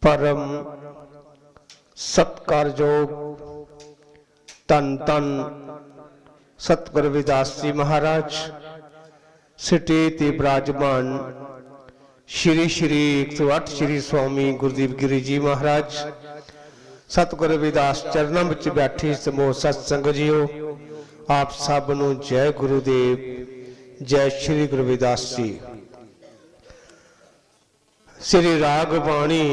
परम सत्कारयोग धन धन सतगुरु रविदास जी महाराज सिटी ते विराजमान श्री श्री 108 श्री स्वामी गुरुदेव गिरी जी महाराज सतगुरु रविदास चरणों में बैठी समूह सत्संग जियो आप सब नूं जय गुरुदेव जय श्री गुरु रविदास जी। श्री राग बाणी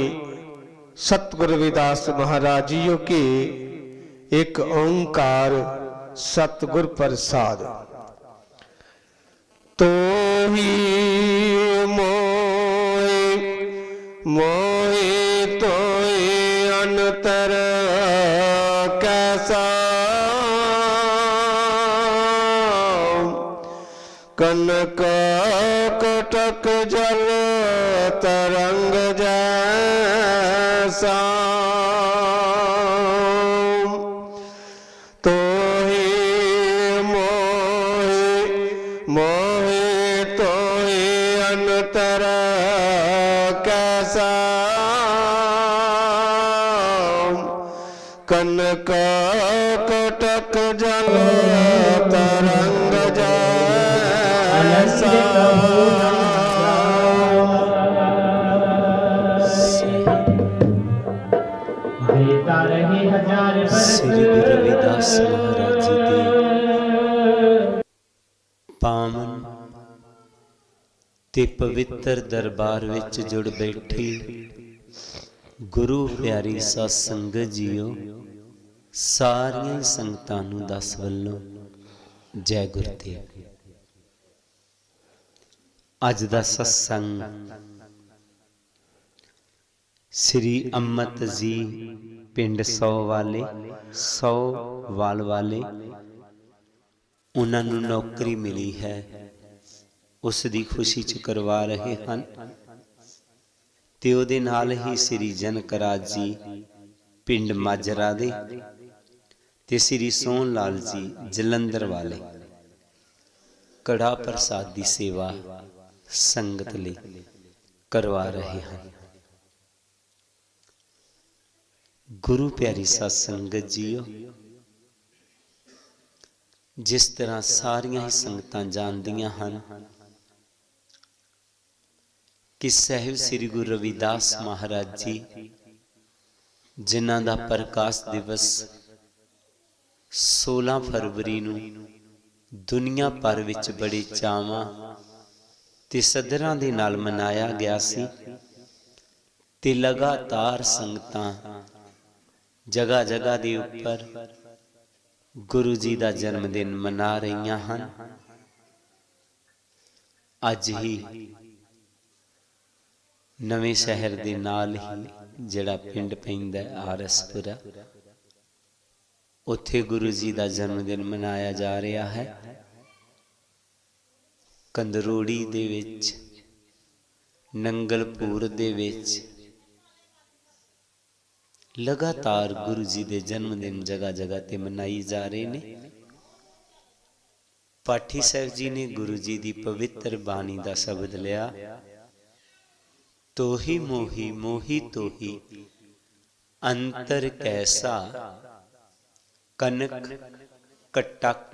सतगुरु रविदास महाराज जी के एक ओंकार सतगुर प्रसाद। तो ही मोए मोए तो अंतर कैसा कनक कटक जल तरंग जैसा तो ही मोहे मोहे तो ही अंतर कैसा कनक कटक जल तरंग जैसा। श्री गुरु रविदास महाराज जी दे पावन ते पवित्र दरबार विच जुड़ बैठी गुरु प्यारी साध संगत जीओ सारियां संगतां नूं दस वल्लों जय गुरुदेव। अज दा सत्संग श्री अम्मत जी पिंड सौ वाले उन्होंने नौकरी मिली है उस दी खुशी च करवा रहे हैं ते उहदे नाल ही श्री जनक राज जी पिंड माजरा दे ते श्री सोहन लाल जी जलंधर वाले कड़ा प्रसाद की सेवा संगत ले करवा रहे हैं। गुरु प्यारी साध संगत जीओ जिस तरह सारियां ही संगतां जानदियां हन कि साहिब श्री गुरु रविदास महाराज जी जिन्हां दा प्रकाश दिवस 16 फरवरी नूं दुनिया भर विच बड़े चावां ते सदरां दे नाल मनाया गया सी ते लगातार संगतां जगह जगह के उपर गुरु जी का जन्मदिन मना रही हैं। अज ही नवे शहर के नाल ही जिहड़ा पिंड पैंदा आरसपुरा उत्थे गुरु जी का जन्मदिन मनाया जा रहा है। कंदरोड़ी दे विच नंगलपुर दे विच लगातार गुरु जी के जन्मदिन जगह जगह ते मनाई जा रहे ने। पाठी साहब जी ने गुरु जी की पवित्र बाणी का शब्द लिया, तो ही मोही मोही तो ही अंतर कैसा कनक कटक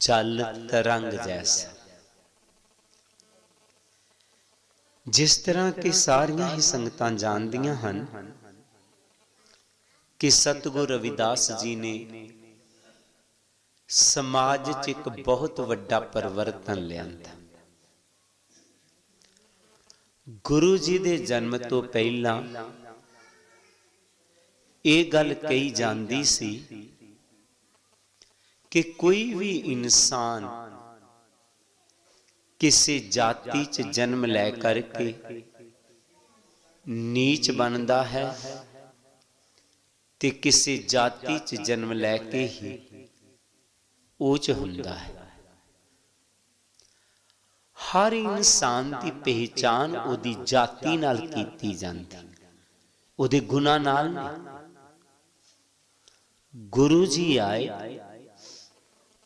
जल तरंग जैसा। जिस तरह की सारियां ही संगतां जानदियां हन कि सतगुरु रविदास जी ने समाज च एक बहुत वड्डा परिवर्तन लियांदा। गुरु जी दे जन्म तो पहला ये गल कही जाती सी कि कोई भी इंसान किसी जाति च जन्म लै करके नीच बनता है ते किसी जाति च जन्म लैके ही ऊच हुंदा है। हर इंसान की पहचान उहदी जाति नाल कीती जांदी, उहदे गुनाह नाल नहीं। गुरु जी आए,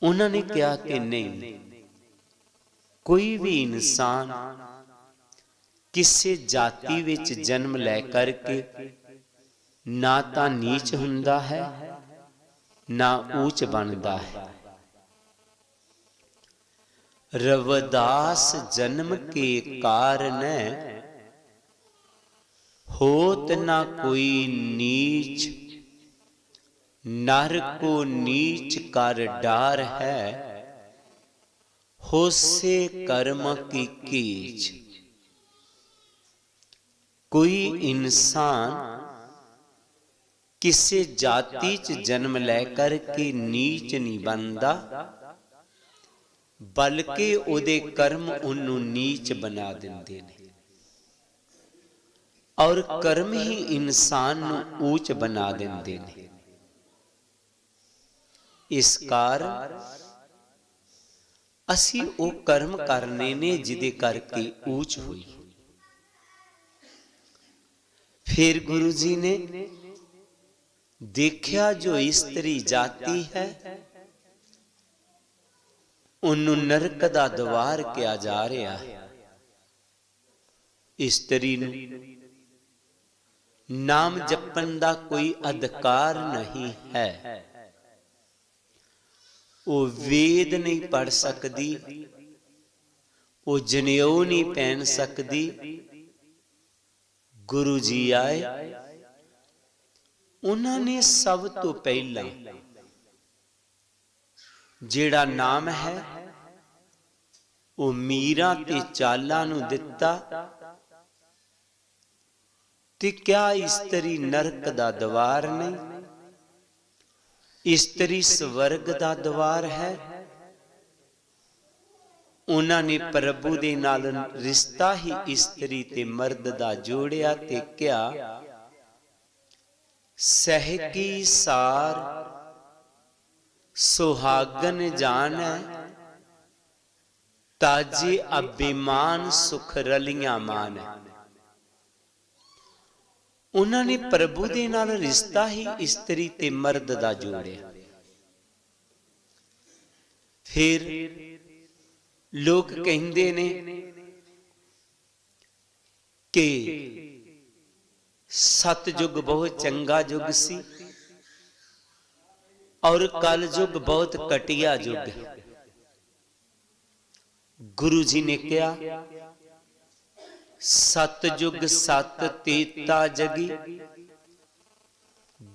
उन्होंने कहा कि नहीं, कोई भी इंसान ਕਿਸੇ ਜਾਤੀ ਵਿੱਚ ਜਨਮ ਲੈ ਕਰਕੇ ਨਾ ਤਾਂ ਨੀਚ ਹੁੰਦਾ ਹੈ ਨਾ ਊਚ ਬਣਦਾ ਹੈ। रविदास जन्म के कारण होत न कोई नीच, नर को नीच कर डार है, होसे कर्म की कीच। कोई इंसान किसी जाति च जन्म लैकर के नीच नहीं बनता, बल्कि उहदे कर्म उन्नू नीच बना देंदे ने और कर्म ही इंसान नू ऊंच बना देंदे ने। इस कारण असी वो कर्म करने ने जिदे करके ऊंच हुई। फिर गुरु जी ने देखा जो स्त्री जाति है उन्नू नरक दा द्वार किया जा रहा है। स्त्री नू नाम जपन दा कोई अधिकार नहीं है। वो वेद नहीं पढ़ सकती, वो जनेऊ नहीं पहन सकती। गुरु जी आए, उन्होंने सब तो पहला जेड़ा नाम है वो मीरा ते चाला नू दिता। ते क्या स्त्री नरक दा द्वार नहीं, स्त्री स्वर्ग दा द्वार है। उन्होंने प्रभु दे नाल रिश्ता ही स्त्री ते मर्द दा जोड़िया ते क्या सहकी सार सुहागन जान ताजे अभिमान सुख रलियां मान। उन्होंने प्रभु दे नाल रिश्ता ही स्त्री ते मर्द दा जोड़िया। फिर लोग कहंदे ने कि सतयुग बहुत चंगा युग सी और कल युग बहुत कटिया युग है। गुरु जी ने क्या सतयुग सत तेता जगी,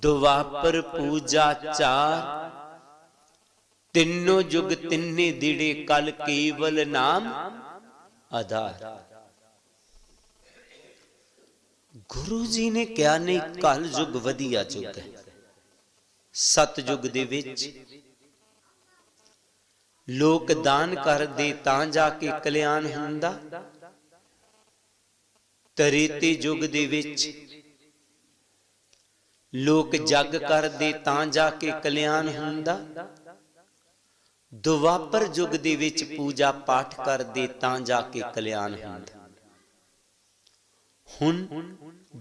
द्वापर पूजा चार, तीनों युग तिन्ने दिड़े कल केवल नाम आधार। गुरु जी ने क्या नहीं कल युग वधिया युग है। सतयुग दे विच लोक दान कर दे तां जाके कल्याण हुंदा। त्रेते युग दे विच लोक जग कर दे तां जाके कल्याण हुंदा। द्वापर युग दे विच पूजा पाठ कर दे तां जाके कल्याण हुंदा। हुण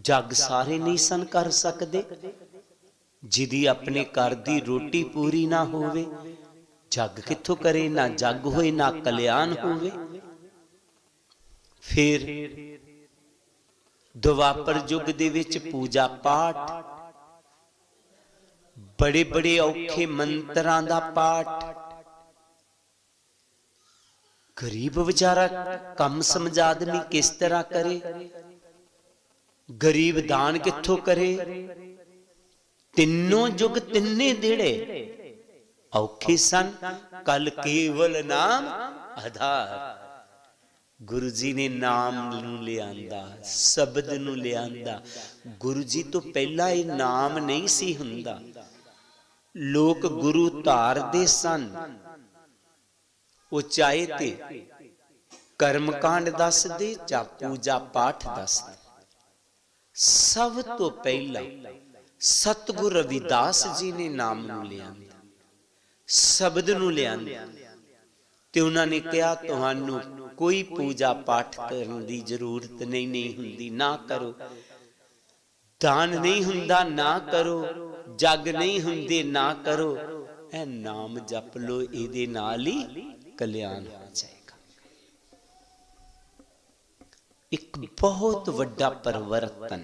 जग सारे नहीं सन कर सकदे। जिदी अपने घर दी रोटी पूरी ना होवे जग किथों करे, ना जग होए ना कल्याण होवे। फिर द्वापर युग दे विच पूजा पाठ, बड़े बड़े औखे मंत्रां दा पाठ, गरीब बेचारा कम समझ आदमी किस तरह करे, गरीब दान किथों करे। तीनों युग तिन्ने दिड़े औखे सन, कल केवल नाम आधार। गुरु जी ने नाम नू लियांदा, शब्द नू लियांदा। गुरु जी तो पहला ये नाम नहीं सी हुंदा। लोक गुरु धारदे सन, वो चाहे ते कर्मकांड दस दे चा पूजा पाठ दस दे। सब तो पहला सतगुरु रविदास जी ने नाम नू लियांदा, शब्द नू लियांदा। ते उन्होंने कहा तुहानू कोई पूजा पाठ करने की जरूरत नहीं हुंदी, ना करो। दान नहीं हुंदा, ना करो। जग नहीं हुंदे, ना करो। ए नाम जप लो, इहदे नाल ही कल्याण हो जाएगा। एक बहुत वड्डा परिवर्तन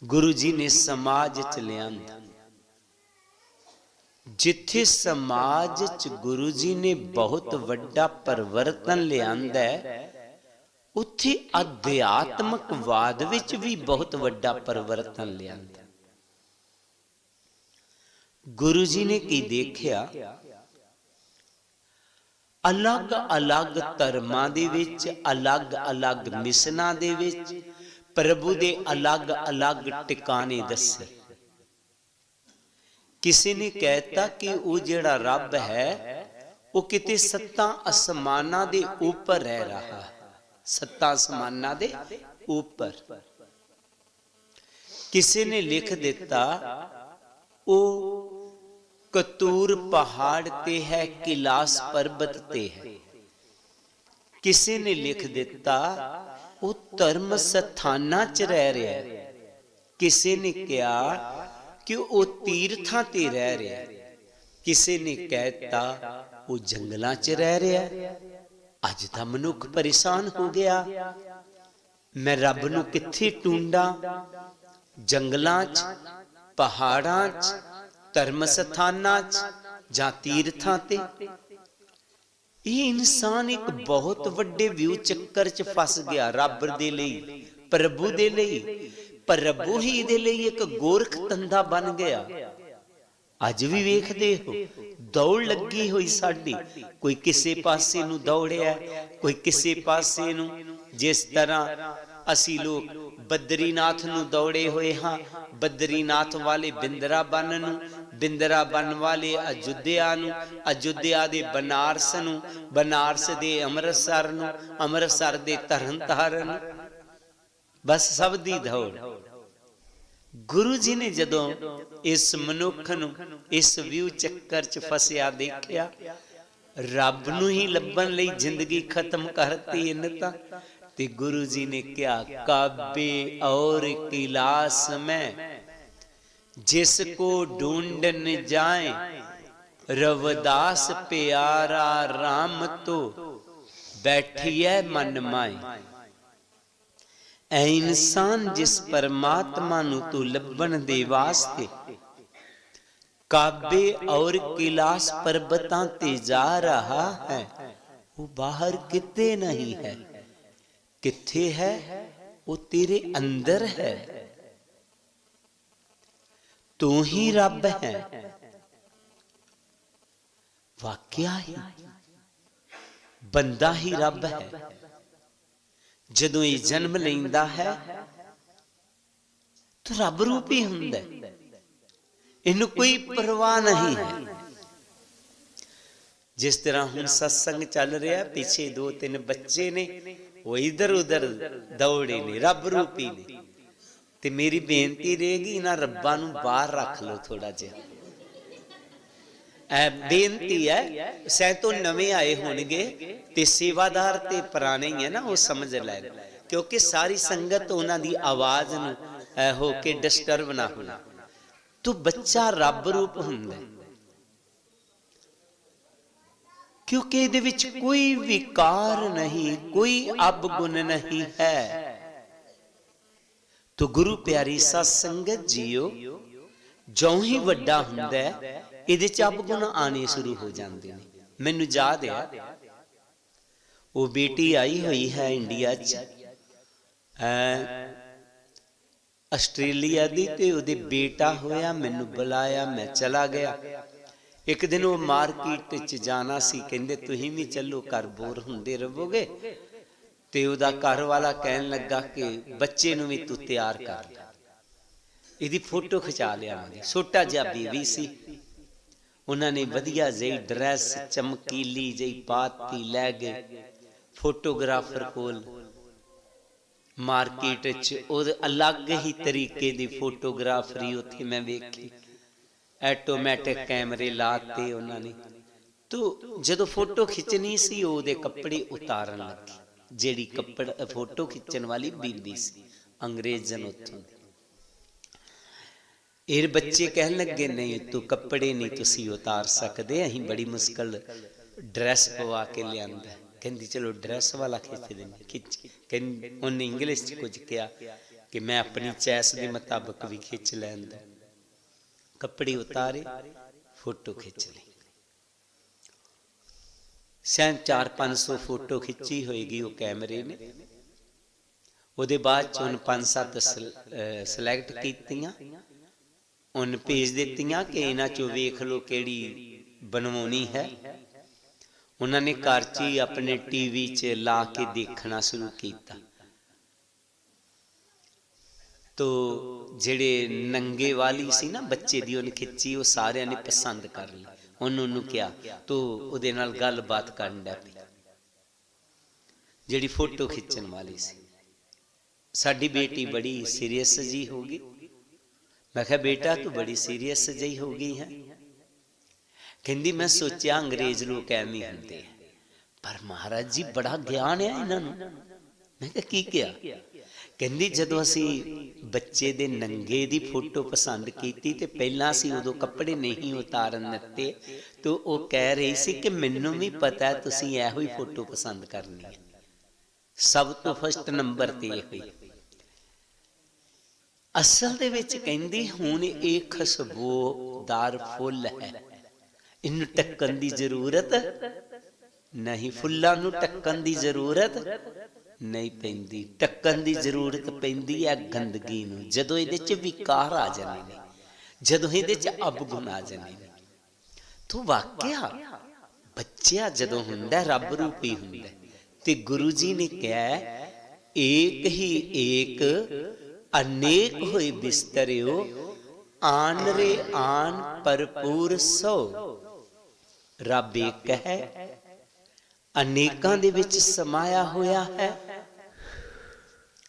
गुरु जी ने समाज च लियांदा। जिथे समाज च गुरु जी ने बहुत वड्डा परिवर्तन लियांदा है, उत्थे अध्यात्मकवाद विच भी बहुत वड्डा परिवर्तन लियांदा। गुरु जी ने की देखिया, अलग अलग धर्मां दे विच, अलग अलग मिशनां दे विच प्रभु दे अलग अलग टिकाने दसे। किसी ने कहता कि वो जिहड़ा रब है वो किते सत्तां आसमानां दे ऊपर रह रहा है, सत्तां आसमानां दे ऊपर। किसी ने लिख दिता वो कतूर पहाड़ ते है, कैलाश पर्वत ते है। किसी ने लिख दिता वो धर्म स्थानां च रह रहा है। किसी ने कहा कि वो तीर्थां ते रह रहा है। किसी ने कहता वो जंगलां च रह रहा है। अज दा मनुख परेशान हो गया, मैं रब नूं कित्थे ढूंढा? जंगलां च, पहाड़ां च, धर्म स्थानां च जां तीर्थां ते। ये इंसान एक बहुत वड्डे व्यू चक्कर च फस गया। रब दे लई, प्रभु दे लई, प्रभु ही दे लई एक गोरख धंधा बन गया। अज भी वेखदे हो दौड़ लगी हुई साडी, कोई किसे पासे नूं दौड़िया, कोई किसे पासे नूं। जिस तरह असी लोग बद्रीनाथ नूं दौड़े हुए हाँ, बद्रीनाथ वाले बिंद्राबन नूं, बिंद्राबन वाले अयोध्या नूं, अयोध्या दे बनारस नूं, बनारस दे अमृतसर नूं, अमृतसर दे तरनताਰਨ। बस सब दी दौड़। गुरु जी ने जदों इस मनुख नूं इस व्यू चक्कर च फसिया देखिया, रब नूं ही लभण लई जिंदगी खत्म करती इन्ह तां। ते गुरु जी ने क्या, काबे और कैलाश में जिसको ढूंढन जाए, रविदास प्यारा राम तो बैठिए मन माए। ऐ इंसान, जिस परमात्मा नूं तू लभण दे वास्ते काबे और कैलाश पर्वतां ते जा रहा है, वो बाहर किते नहीं है। किथे है? वो तेरे अंदर है। तू ही रब है। वाकया ही बंदा ही रब है। जदों ये जन्म लैंदा है तो रब रूप ही हुंदा है, इन्हूं कोई परवाह नहीं है। जिस तरह हुण सत्संग चल रहा, पीछे 2-3 बच्चे ने वो इधर उधर दौड़े ने, रब रूपी ने। ते मेरी बेनती रहेगी, इन्हां रब्बां नूं बाहर रख लो थोड़ा जिहा। बेनती है, शायद तो नवे आए होणगे ते सेवादार ते पुराने ही है ना, वो समझ लै, क्योंकि सारी संगत उन्हां दी आवाज नूं होके डिस्टर्ब ना होना। तो बच्चा रब रूप हुंदा, क्योंकि इहदे विच कोई विकार नहीं, कोई अवगुण नहीं है। तो गुरु प्यारी साध संगत जीओ, जो ही वड्डा हुंदा है इहदे च अवगुण आने शुरू हो जाते हैं। मैनूं याद है, वो बेटी आई हुई है इंडिया च, आस्ट्रेलिया दी, ते उहदे बेटा होया, मैनूं बुलाया, मैं चला गया। एक दिन वो मार्केट च जाना सी, कहंदे तुसीं भी चलो, घर बोर हुंदे रहोगे। ते उहदा घर वाला कहन लगा कि बच्चे नूं भी तू तैयार कर ले, इहदी फोटो खिचा लिया। छोटा जिहा बेबी सी, उन्होंने वधिया जी ड्रैस चमकीली जी पाती, लै गए फोटोग्राफर कोल। मार्केट च अलग ही तरीके की फोटोग्राफरी उत्थे मैं वेखी, ऐटोमैटिक कैमरे लाते उन्होंने। तो जदों फोटो खिंचनी सी, उहदे कपड़े उतारन लगी। जिहड़ी कपड़ा फोटो खिंचण वाली बीबी सी, अंग्रेजन उत्थों। ਇਹ ਬੱਚੇ ਕਹਿਣ ਲੱਗੇ नहीं तू कपड़े नहीं तुसी उतार सकते, अहीं बड़ी मुश्किल ड्रैस पवा के लियांदा। कहती चलो ड्रैस वाला खिंच देंगे, खिंच कहती उन्हें इंग्लिश च कुछ कहा कि मैं अपनी चैस के मुताबिक भी खिंच लैन दो। कपड़े उतारे, फोटो खिंच ली। शायद 400-500 फोटो खिंची होएगी वो कैमरे ने। ਉਹਦੇ ਬਾਅਦ ਚ ਉਹਨ 5-7 ਸਿਲੈਕਟ ਕੀਤੀਆਂ, ਉਹਨ ਭੇਜ ਦਿੱਤੀਆਂ ਕਿ ਇਹਨਾਂ ਚੋਂ ਵੇਖ ਲਓ ਕਿਹੜੀ ਬਣਵਾਉਣੀ ਹੈ। ਉਹਨਾਂ ਨੇ ਘਰ ਚ ਹੀ ਆਪਣੇ ਟੀਵੀ ਚ ਲਾ ਕੇ ਦੇਖਣਾ ਸ਼ੁਰੂ ਕੀਤਾ। ਤੋ ਜਿਹੜੇ ਨੰਗੇ ਵਾਲੀ ਸੀ ਨਾ ਬੱਚੇ ਦੀ ਉਹਨ ਖਿੱਚੀ, ਉਹ ਸਾਰਿਆਂ ਨੇ ਪਸੰਦ ਕਰ ਲਈ। ਉਹਨੂੰ ਕਿਹਾ ਤੋ ਉਹਦੇ ਨਾਲ ਗੱਲਬਾਤ ਕਰਨ ਲੱਗ ਪਈ, ਜਿਹੜੀ ਫੋਟੋ ਖਿੱਚਣ ਵਾਲੀ ਸੀ। साडी बेटी बड़ी सीरियस जी होगी। मैं कहा बेटा तू बड़ी सीरियस जी हो गई है। कहती मैं सोचा अंग्रेज लोग एवं होंगे, पर महाराज जी बड़ा ज्ञान है इन्होंने। मैं कहा की क्या? कहती जदों असी बच्चे दे नंगे दी फोटो पसंद की ते पहला असी उदों कपड़े नहीं उतारन दिते, तो वो कह रही सी कि मैनू भी पता है तुसीं इहो ही फोटो पसंद करनी है। सब तो फर्स्ट नंबर ते हुई। असल दे विच कहंदी हुण ये खुशबूदार फुल है, इनू टक्कन दी जरूरत नहीं, फुल्लां नू टक्कन दी जरूरत नहीं पैंदी। टक्कन दी जरूरत पैंदी है गंदगी नू, जदों इहदे च विकार आ जाने ने, जदों इहदे च अवगुण आ जाने ने। तो वाकया बच्चा जदों हुंदा रब रूपी हुंदा, ते गुरु जी ने कहा एक ही एक अनेक हुए बिस्तरियो, आन रे आन भरपूर सो। रब एक है, अनेकां दे विच समाया होया है।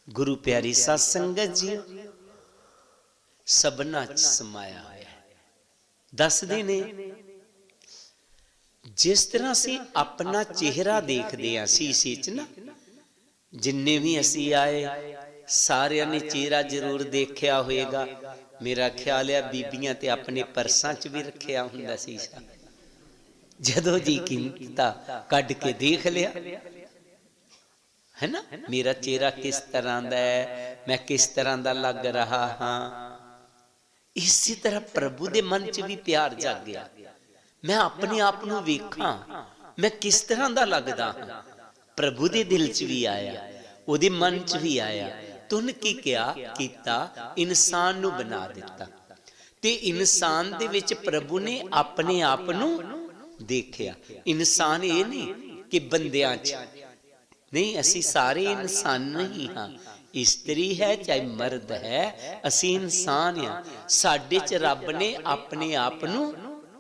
गुरु प्यारी साध संगत जी सबना च समाया होया है। दसदे ने जिस तरह से अपना चेहरा देखते हैं शीशे च ना, जिन्ने भी असी आए सारिया ने चेहरा जरूर देखा होएगा। मेरा ख्याल है बीबियां ते अपने परसां च भी रखिया हुंदा शीशा, जदों जी कीता कढ़ के देख लिया है ना, मेरा चेहरा किस तरह दा है, मैं किस तरह दा लग रहा हाँ। इसी तरह प्रभु दे मन च भी प्यार जाग गया। मैं अपने आप नूं वेखां मैं किस तरह दा लगदा हाँ। प्रभु दे दिल च भी आया, उहदे मन च भी आया। तुन की क्या कीता, इंसान नूं बना दिता, ते इंसान दे विच प्रभु ने अपने आप नूं देखिया। इंसान ये नहीं कि बंदियां च नहीं, असी सारे इंसान ही हाँ। स्त्री है चाहे मर्द है, असी इंसान हाँ। साडे च रब ने अपने आप नूं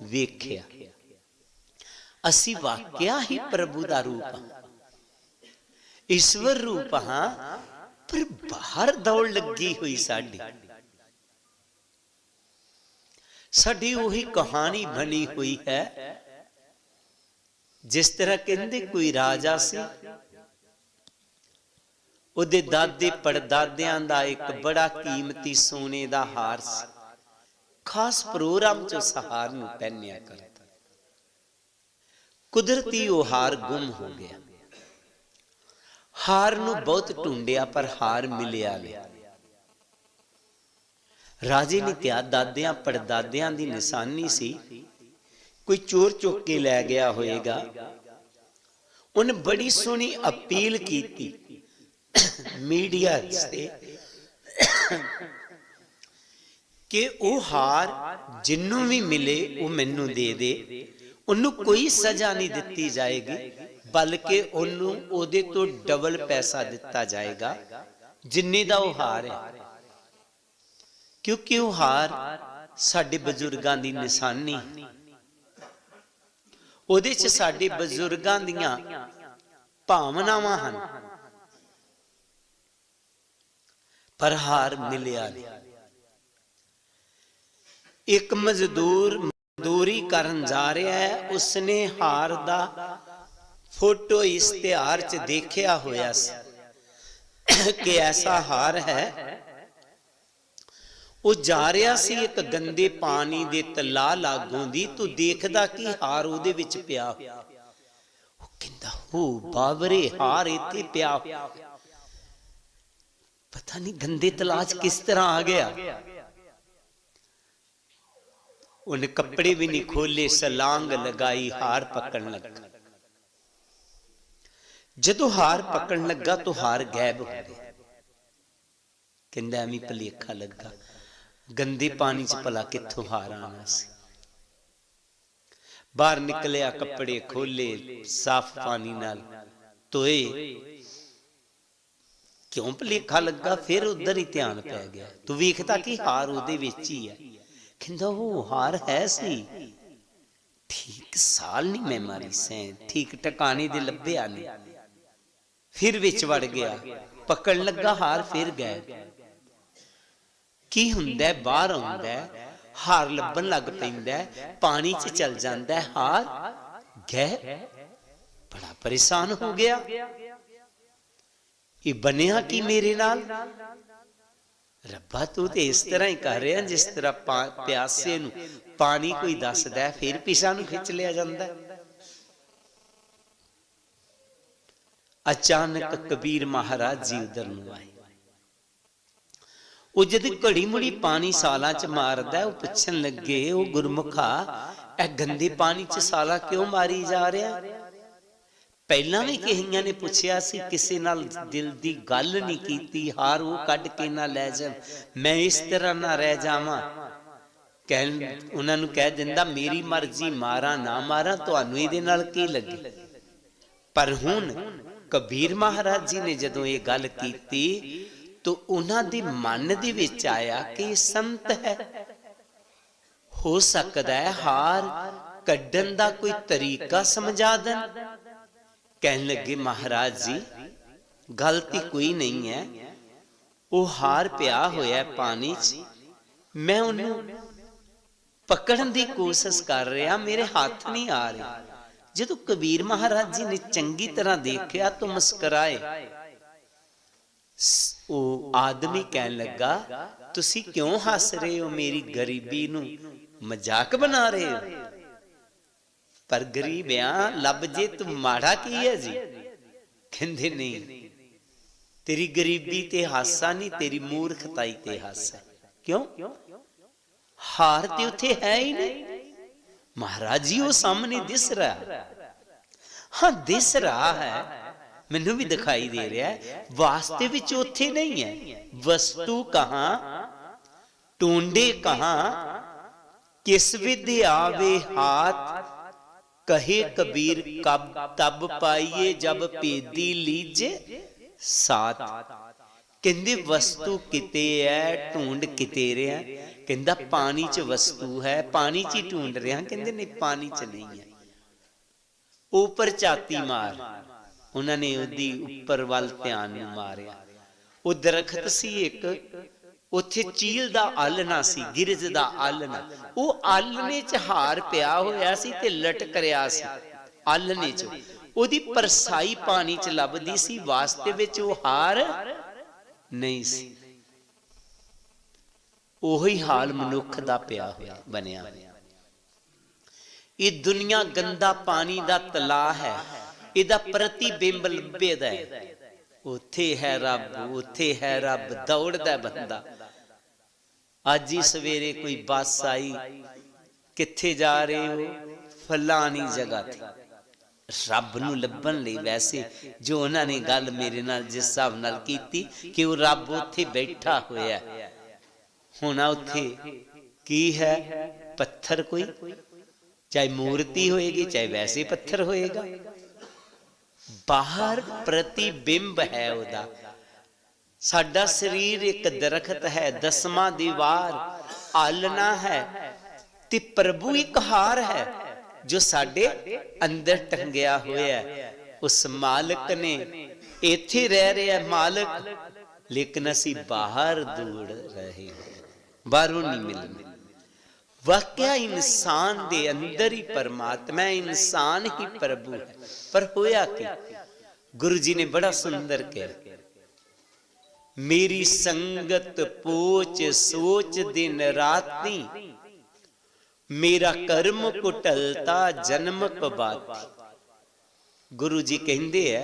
वेख्या। असी वाकया ही प्रभु दा रूप हाँ, ईश्वर रूप हाँ, पर बाहर दौड़ लगी हुई साडी। साडी वही कहानी बनी हुई है। जिस तरह कहते कोई राजा सी, उहदे दादे पड़दादियां दा एक बड़ा कीमती सोने दा हार सी। खास प्रोग्राम च उस हार नूं पहनिया करता। कुदरती वो हार गुम हो गया। हार नूं बहुत ढूंढिया पर हार मिलिया नहीं। राजे ने कहा दादियां पड़दादियां दी निशानी सी, कोई चोर चुक के लै गया होएगा। उन्हें बड़ी सोहनी अपील की मीडिया से कि वो हार जिन्नों भी मिले वो मैनू दे दे, उन्हों कोई सजा नहीं दिती जाएगी, बल्कि उन्हों ओदे तो डबल पैसा दिता जाएगा जिन्ने दा वो हार है। क्योंकि वो हार साडे बजुर्गां दी निशानी, ओदे च साडे बजुर्गां दियां भावनावां हन, पर हार मिलिया नहीं। एक मजदूर मजदूरी करन जा रहा है, उसने हार दा फोटो इश्तिहार च देखिया होया कि ऐसा हार है। वो जा रहा सी एक गंदे पानी दे तला लागों दी, तू देखदा कि हार उहदे विच पिया। कहता हो बाबरे हार इत्थे पिया, पता नहीं गंदे तलाब च किस तरह आ गया। उन्हें कपड़े भी नहीं खोले, सलांग लगाई, हार पकड़न लगा। जदों हार पकड़न लगा तो हार गायब हो गया। कहंदा एवें भलेखा लगा, गंदे पानी च भला कित्थों हार आना सी। बाहर निकलिया, कपड़े खोले, साफ पानी नाल धोए, क्यों भलेखा लगा। फिर उधर ही ध्यान पै गया, तू वेखदा कि हार उहदे विच ही है। कहंदा वो हार है सी, ठीक साल नहीं मैं मारी सैं, ठीक टकाने दे लभ्या नहीं। फिर विच वड़ गया, पकड़ लगा हार, फिर गए। की हुंदा बाहर आउंदा, हार लभन लग पैंदा, पानी च चल जांदा, हार गए। बड़ा परेशान हो गया, ये बनिया की मेरे नाल। रब्बा तू तो इस तरह ही कर रहा जिस तरह प्यासे नूं पानी कोई दसदा है, फिर पिछा नूं खिंच लिया जांदा है। अचानक कबीर महाराज जी उधर नूं आए। वो जद घड़ी मुड़ी पानी सालां च मारदा, वो पुछन लगे, वो गुरमुखा ए गंदे पानी च साला क्यों मारी जा रहा। पहला भी कईयां ने पूछया सी, किसी नाल दिल दी गल नहीं कीती, हार वो कढ के ना लै जा, मैं इस तरह ना रह जावां। उन्हां नूं कह दिंदा मेरी मर्जी, मारा ना मारा तुहानूं इहदे नाल की लगे। पर हुण कबीर महाराज जी ने जदों ये गल कीती तो उन्हां दे मन दे विच आया कि संत है, हो सकदा है हार कड्ढण दा कोई तरीका समझा देण। कहने लगे महाराज जी गलती कोई नहीं है, वो हार पिया होया पानी च, मैं उन्हें पकड़न की कोशिश कर रहा, मेरे हाथ नहीं आ रहे। जदों कबीर महाराज जी ने चंगी तरह देखा तो मुस्कुराए। वो आदमी कहने लगा, तुसी क्यों हस रहे हो, मेरी गरीबी नूं मजाक बना रहे हो। पर गरीब आ लब जे तू माड़ा की है जी। कहंदे नहीं, तेरी गरीबी ते हासा नहीं, तेरी मूर्खताई ते हासा। क्यों? हार ते उथे है ही नहीं। महाराज जी वो सामने दिस रहा, हाँ दिस रहा है, मैनू भी दिखाई दे रहा है, वास्ते विच उथे नहीं है। वस्तु कहां, टूंडे कहां, किस विधि आवे हाथ, कहे कबीर कब तब पाइए जब पेदी लीजे साथ। कहंदे वस्तु किते है, ढूंढ किते रहा। कहंदा पानी च वस्तु है, पानी च ही ढूंढ रहा। कहंदे नहीं पानी च नहीं है। ऊपर चाती मार, उन्होंने उहदी उपर वल ध्यान मारिया। वो दरखत सी एक, उत्थे चील दा आलना सी, गिरज दा आलना। वो आलने च हार पिया होया सी ते लटक रहा सी आलने च। ओदी परसाई पानी च लभदी सी, वास्ते विच वो हार नहीं सी। ओही हाल मनुख दा पिया होया बनिया। ये दुनिया गंदा पानी दा तला है, इहदा प्रतिबिंब लभदा है। उथे है रब, उथे है रब, दौड़दा बंदा। अज ही सवेरे कोई बस आई, किथे जा रहे हो, फलानी जगह थी। रब नूं लभण लई वैसे जो उन्होंने गल मेरे नाल जिस हिसाब नाल कीती कि वो रब उथे बैठा होया। हुण उथे की है, पत्थर कोई, चाहे मूर्ति होएगी चाहे वैसे पत्थर होएगा, बाहर प्रतिबिंब है उदा। साडा शरीर एक दरखत है, 10वां दीवार आलना है, ते प्रभु एक हार है जो साडे अंदर टंगिया होया। उस मालिक ने इत्थे रह रहा मालिक, लेकिन असी बाहर दौड़ रहे, बाहरों नहीं मिलने। वाकया इंसान दे अंदर ही परमात्मा है, इंसान ही प्रभु है। पर होया कि गुरु जी ने बड़ा सुंदर कहा, मेरी संगत पोच सोच दिन राती, मेरा कर्म कुटलता जन्म कबाती। ਗੁਰੂ ਜੀ ਕਹਿੰਦੇ ਐ,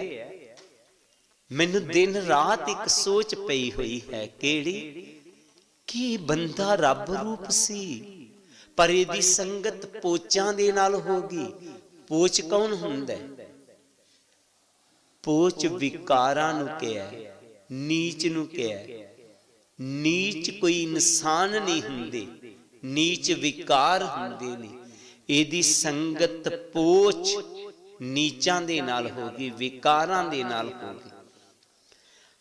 ਮੈਨੂੰ ਦਿਨ ਰਾਤ ਇੱਕ ਸੋਚ ਪਈ ਹੋਈ ਹੈ। ਕਿਹੜੀ? ਕਿ ਬੰਦਾ ਰੱਬ ਰੂਪ ਸੀ, ਪਰ ਇਹਦੀ ਸੰਗਤ ਪੋਚਾਂ ਦੇ ਨਾਲ ਹੋ ਗਈ। ਪੋਚ ਕੌਣ ਹੁੰਦਾ? ਪੋਚ ਵਿਕਾਰਾਂ ਨੂੰ ਕਿਹਾ, ਨੀਚ ਨੂੰ ਕਿਹਾ। ਨੀਚ ਕੋਈ ਇਨਸਾਨ ਨਹੀਂ ਹੁੰਦੇ, ਨੀਚ ਵਿਕਾਰ ਹੁੰਦੇ ਨੇ। ਇਹਦੀ ਸੰਗਤ ਪੋਚ ਨੀਚਾਂ ਦੇ ਨਾਲ ਹੋ ਗਈ, ਵਿਕਾਰਾਂ ਦੇ ਨਾਲ ਹੋ ਗਈ।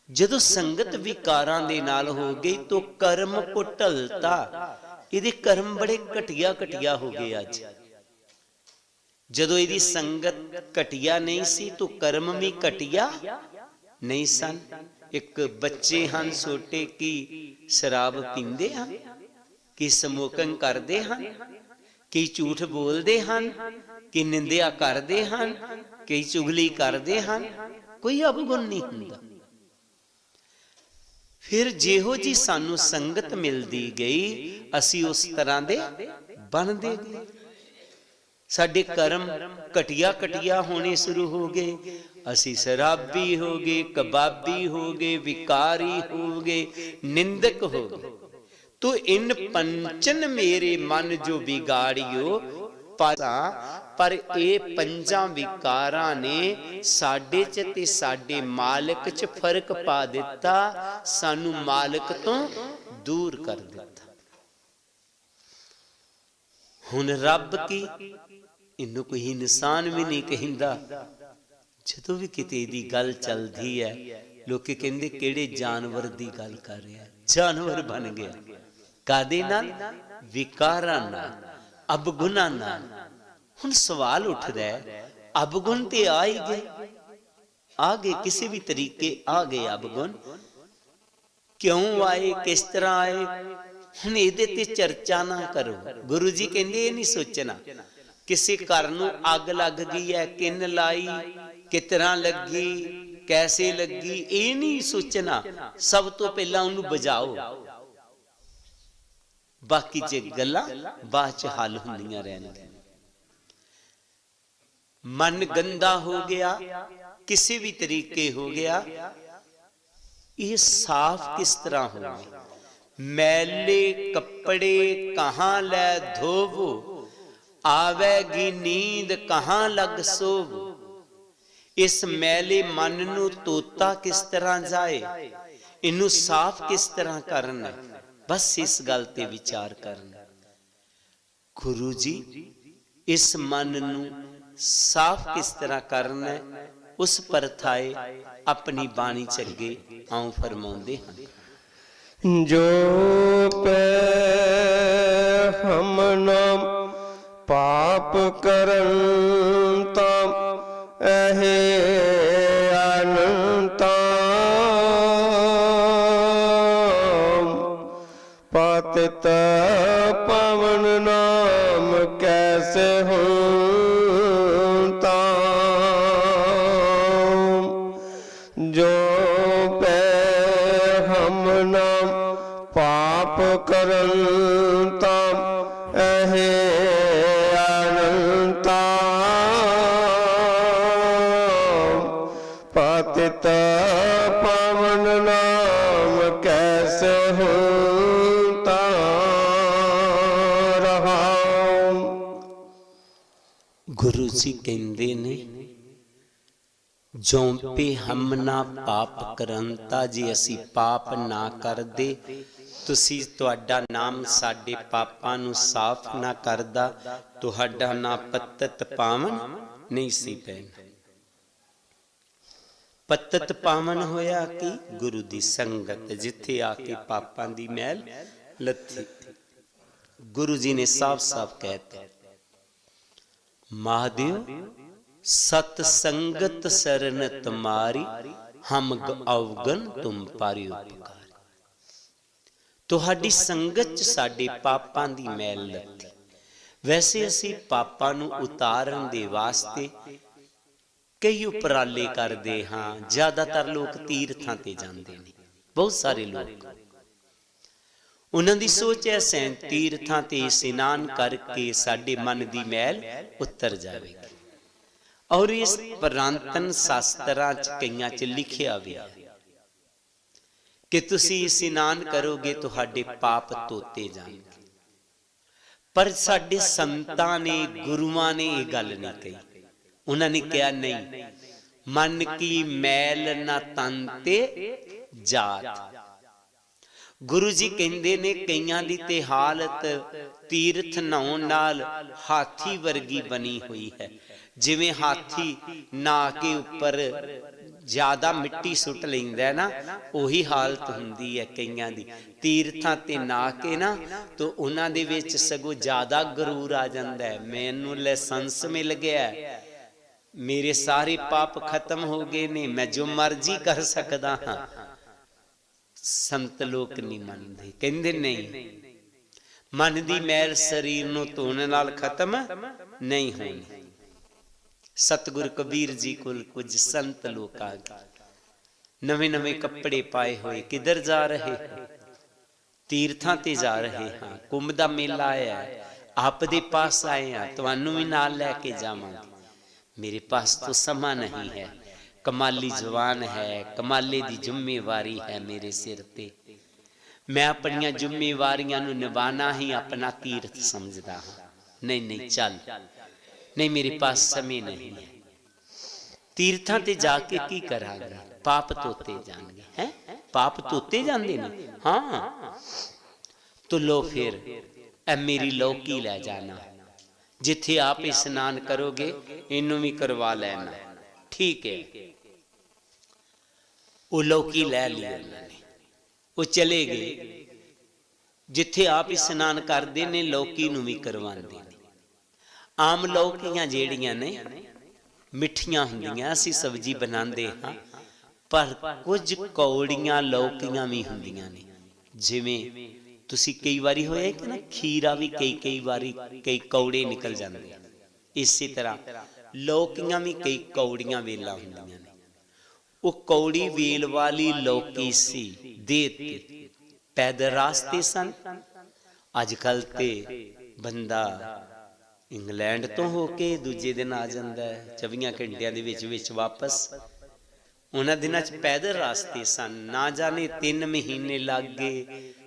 ਜਦੋਂ ਸੰਗਤ ਵਿਕਾਰਾਂ ਦੇ ਨਾਲ ਹੋ ਗਈ ਤਾਂ ਕਰਮ ਕੋ ਢਲਤਾ। ਇਹਦੇ ਕਰਮ ਬੜੇ ਘਟੀਆ ਘਟੀਆ ਹੋ ਗਏ। ਅੱਜ ਜਦੋਂ ਇਹਦੀ ਸੰਗਤ ਘਟੀਆ ਨਹੀਂ ਸੀ ਤਾਂ ਕਰਮ ਵੀ ਘਟੀਆ ਨਹੀਂ ਸਨ। ਇੱਕ ਬੱਚੇ ਹਨ ਛੋਟੇ, ਕੀ ਸ਼ਰਾਬ ਪੀਂਦੇ ਹਨ, ਕੀ ਸਮੋਕਿੰਗ ਕਰਦੇ ਹਨ, ਕੀ ਝੂਠ ਬੋਲਦੇ ਹਨ, ਕੀ ਨਿੰਦਿਆ ਕਰਦੇ ਹਨ, ਕੀ ਚੁਗਲੀ ਕਰਦੇ ਹਨ। ਕੋਈ ਅਵਗੁਣ ਨਹੀਂ ਹੁੰਦਾ। ਫਿਰ ਜਿਹੋ ਜੀ ਸਾਨੂੰ ਸੰਗਤ ਮਿਲਦੀ ਗਈ, ਅਸੀਂ ਉਸ ਤਰ੍ਹਾਂ ਦੇ ਬਣਦੇ ਗਏ। ਸਾਡੇ ਕਰਮ ਘਟੀਆ ਘਟੀਆ ਹੋਣੇ ਸ਼ੁਰੂ ਹੋ ਗਏ। ਅਸੀਂ ਸ਼ਰਾਬੀ ਹੋ ਗਏ, ਕਬਾਬੀ ਹੋ ਗਏ, ਵਿਕਾਰੀ ਹੋ ਗਏ, ਨਿੰਦਕ ਹੋ ਗਏ। ਤੋ ਇਨ ਪੰਚਨ ਮੇਰੇ ਮਨ ਜੋ ਵਿਗਾੜਿਓ ਪਰ ਇਹ ਪੰਜਾਂ ਵਿਕਾਰਾਂ ਨੇ ਸਾਡੇ ਚ ਤੇ ਸਾਡੇ ਮਾਲਕ ਚ ਫਰਕ ਪਾ ਦਿੱਤਾ, ਸਾਨੂੰ ਮਾਲਕ ਤੋਂ ਦੂਰ ਕਰ ਦਿੱਤਾ। ਹੁਣ ਰੱਬ ਕੀ, ਇਹਨੂੰ ਕੋਈ ਇਨਸਾਨ ਵੀ ਨਹੀਂ ਕਹਿੰਦਾ। ਜਦੋਂ ਵੀ ਕਿਤੇ ਦੀ ਗੱਲ ਚੱਲਦੀ ਹੈ, ਲੋਕੀ ਕਹਿੰਦੇ ਕਿਹੜੇ ਜਾਨਵਰ ਦੀ ਗੱਲ ਕਰ ਰਿਹਾ। ਜਾਨਵਰ ਬਣ ਗਿਆ। ਕਾਦੇ ਨਾਲ? ਵਿਕਾਰਾਂ ਨਾਲ, ਅਵਗੁਣਾਂ ਨਾਲ। ਹੁਣ ਸਵਾਲ ਉੱਠਦਾ ਹੈ, ਅਵਗੁਣ ਤੇ ਆ ਹੀ ਗਏ, ਆ ਗਏ, ਕਿਸੇ ਵੀ ਤਰੀਕੇ ਆ ਗਏ ਅਵਗੁਣ। ਕਿਉਂ ਆਏ, ਕਿਸ ਤਰ੍ਹਾਂ ਆਏ? ਹੁਣ ਇਹਦੇ ਤੇ ਚਰਚਾ ਨਾ ਕਰੋ। ਗੁਰੂ ਜੀ ਕਹਿੰਦੇ ਇਹ ਨਹੀਂ ਸੋਚਣਾ। ਕਿਸੇ ਘਰ ਨੂੰ ਅੱਗ ਲੱਗ ਗਈ ਹੈ, ਕਿੰਨ ਲਾਈ, ਕਿਤਨਾ ਲੱਗੀ, ਕੈਸੇ ਲੱਗੀ, ਇਹ ਨਹੀਂ ਸੋਚਣਾ। ਸਭ ਤੋਂ ਪਹਿਲਾਂ ਉਹਨੂੰ ਬੁਝਾਓ। ਬਾਕੀ ਜੇ ਗੱਲਾਂ ਬਾਅਦ ਚ ਹੱਲ ਹੁੰਦੀਆਂ ਰਹਿਣਗੀਆਂ। ਮਨ ਗੰਦਾ ਹੋ ਗਿਆ, ਕਿਸੇ ਵੀ ਤਰੀਕੇ ਹੋ ਗਿਆ, ਇਹ ਸਾਫ਼ ਕਿਸ ਤਰ੍ਹਾਂ ਹੋਵੇ? ਮੈਲੇ ਕੱਪੜੇ ਕਹਾਂ ਲੈ ਧੋਵੋ, ਆਵੇਗੀ ਨੀਂਦ ਕਹਾਂ ਲਗ ਸੋਵੋ। ਇਸ ਮੈਲੇ ਮਨ ਨੂੰ ਧੋਤਾ ਕਿਸ ਤਰ੍ਹਾਂ ਜਾਏ? ਇਹਨੂੰ ਸਾਫ਼ ਕਿਸ ਤਰ੍ਹਾਂ ਕਰਨਾ? ਬਸ ਇਸ ਗੱਲ ਤੇ ਵਿਚਾਰ ਕਰਨਾ। ਗੁਰੂ ਜੀ ਇਸ ਮਨ ਨੂੰ ਸਾਫ਼ ਕਿਸ ਤਰ੍ਹਾਂ ਕਰਨਾ, ਉਸ ਪਰਥਾਏ ਆਪਣੀ ਬਾਣੀ ਚ ਅੱਗੇ ਆਉਂ ਫਰਮਾਉਂਦੇ ਹਨ। ਜੋ ਪੈ ਹਮ ਨਾਮ ਪਾਪ ਕਰਨ ਤਾਂ ਅਹੇ ਅਨੰਤਾ ਪਤਿਤ ਪਵਨ ਨਾਮ ਕੈਸੇ ਹੋਂ ਤਾ। ਜੋ ਪੈ ਹਮ ਨਾਮ ਪਾਪ ਕਰਨ ਤਾਂ ਅਹੇ ਅਨੰਤਾ ਪਤਿਤ ਪਵਨ ਨਾਮ ਕੈਸੇ ਹੋਂ ਤਾ। ਰਹਾਉ। ਗੁਰੂ ਜੀ ਕਹਿੰਦੇ ਨੇ, ਜੋ ਪੇ ਹਮ ਨਾ ਪਾਪ ਕਰੰਤਾ, ਜੇ ਅਸੀਂ ਪਾਪ ਨਾ ਕਰਦੇ, ਤੁਸੀਂ ਤੁਹਾਡਾ ਨਾਮ ਸਾਡੇ ਪਾਪਾਂ ਨੂੰ ਸਾਫ਼ ਨਾ ਕਰਦਾ, ਤੁਹਾਡਾ ਨਾ ਪਤਿਤ ਪਾਵਨ ਨਹੀਂ ਸੀ ਪੈਣਾ। ਪਤਿਤ ਪਾਵਨ ਹੋਇਆ ਕਿ ਗੁਰੂ ਦੀ ਸੰਗਤ, ਜਿੱਥੇ ਆ ਕੇ ਪਾਪਾਂ ਦੀ ਮੈਲ ਲੱਥੀ। ਗੁਰੂ ਜੀ ਨੇ ਸਾਫ਼ ਸਾਫ਼ ਕਹਿਤਾ, ਮਹਾਦੇਵ ਸਤ ਸੰਗਤ ਸਰਨ ਤੁਮਾਰੀ, ਹਮ ਅਵਗਨ ਤੁਮ ਪਾਰਿ ਉਪਕਾਰੀ। ਤੁਹਾਡੀ ਸੰਗਤ ਚ ਸਾਡੇ ਪਾਪਾਂ ਦੀ ਮੈਲ ਲੱਥੀ। ਵੈਸੇ ਅਸੀਂ ਪਾਪਾਂ ਨੂੰ ਉਤਾਰਨ ਦੇ ਵਾਸਤੇ ਕਈ ਉਪਰਾਲੇ ਕਰਦੇ ਹਾਂ। ਜ਼ਿਆਦਾਤਰ ਲੋਕ ਤੀਰਥਾਂ ਤੇ ਜਾਂਦੇ ਨੇ, ਬਹੁਤ ਸਾਰੇ ਲੋਕ। ਉਹਨਾਂ ਦੀ ਸੋਚ ਹੈ ਸੈਂ ਤੀਰਥਾਂ ਤੇ ਇਸ਼ਨਾਨ ਕਰਕੇ ਸਾਡੇ ਮਨ ਦੀ ਮੈਲ ਉਤਰ ਜਾਵੇਗੀ। और इस पुरातन शास्त्रां च कईयां च लिखिया भी है कि तुसी इशनान करोगे तुहाडे पाप धोते जाणगे। पर साडे संतां ने गुरुआं ने ये गल नहीं कही। उन्होंने कहा नहीं, मन की मैल ना तन ते जात। गुरु जी कहंदे ने कईयां दी ते हालत तीर्थ नहाउण नाल हाथी वर्गी बनी हुई है। जिवें हाथी नहा के उपर ज्यादा मिट्टी सुट लैंदा है ना, उही हालत हुंदी है कईयां दी। तीर्थां ते नहा के ना तो उन्हां दे विच सगों ज्यादा गरूर आ जांदा है। मैनूं लाइसेंस मिल गया, मेरे सारे पाप खत्म हो गए ने, मैं जो मर्जी कर सकदा हाँ। संत लोक नहीं मनदे, कहंदे नहीं, मन दी मैल शरीर नूं धोण नाल खत्म नहीं होनी। सतगुरु कबीर जी कोल कुछ संत लोग आ गए, नवे नवे कपड़े पाए हुए, किधर जा रहे? तीर्थां ते जा रहे हाँ, कुंभ दा मेला आया है, आप दे पास आए हैं, तुहानूं भी नाल लैके जावांगे। मेरे पास तो समा नहीं है, कमाली जवान है, कमाले दी जिम्मेवारी है मेरे सिर ते, मैं अपनियां जिम्मेवारियां नूं निभाना ही अपना तीर्थ समझदा हाँ। नहीं नहीं चल, नहीं मेरे पास समय नहीं है। तीर्थां ते जाके की करांगे? पाप धोते जाणगे। हैं, पाप धोते जांदे ने? हाँ, तो लो फिर ए मेरी लौकी लै जाना, जिथे आप स्नान करोगे इनू भी करवा लेना। ठीक है, वो लौकी लै ली उन्होंने, वो चले गए जिथे आप स्नान करते ने, लौकी नू भी करवांदे ने। आम लौकियां जेड़ियां ने मिठियां हुंदियां, असीं सब्जी बनांदे हां, पर कुछ कौड़ियां लौकियां भी हुंदियां ने। जिवें तुसीं कई बारी होया कि ना, खीरा भी कई बारी कई कौड़े निकल जांदे, इसी तरह लौकियां भी कई कौड़ियां वेलां हुंदियां ने। वो कौड़ी वेल वाली लौकी सी देती पैदल रास्ते सन। अजकल ते बंदा इंग्लैंड तो होके दूजे दिन आ जाता है, 24 घंटिया दे विच वापस। उन्हां दिनां च पैदल रास्ते सन, ना जाने 3 महीने लग गए,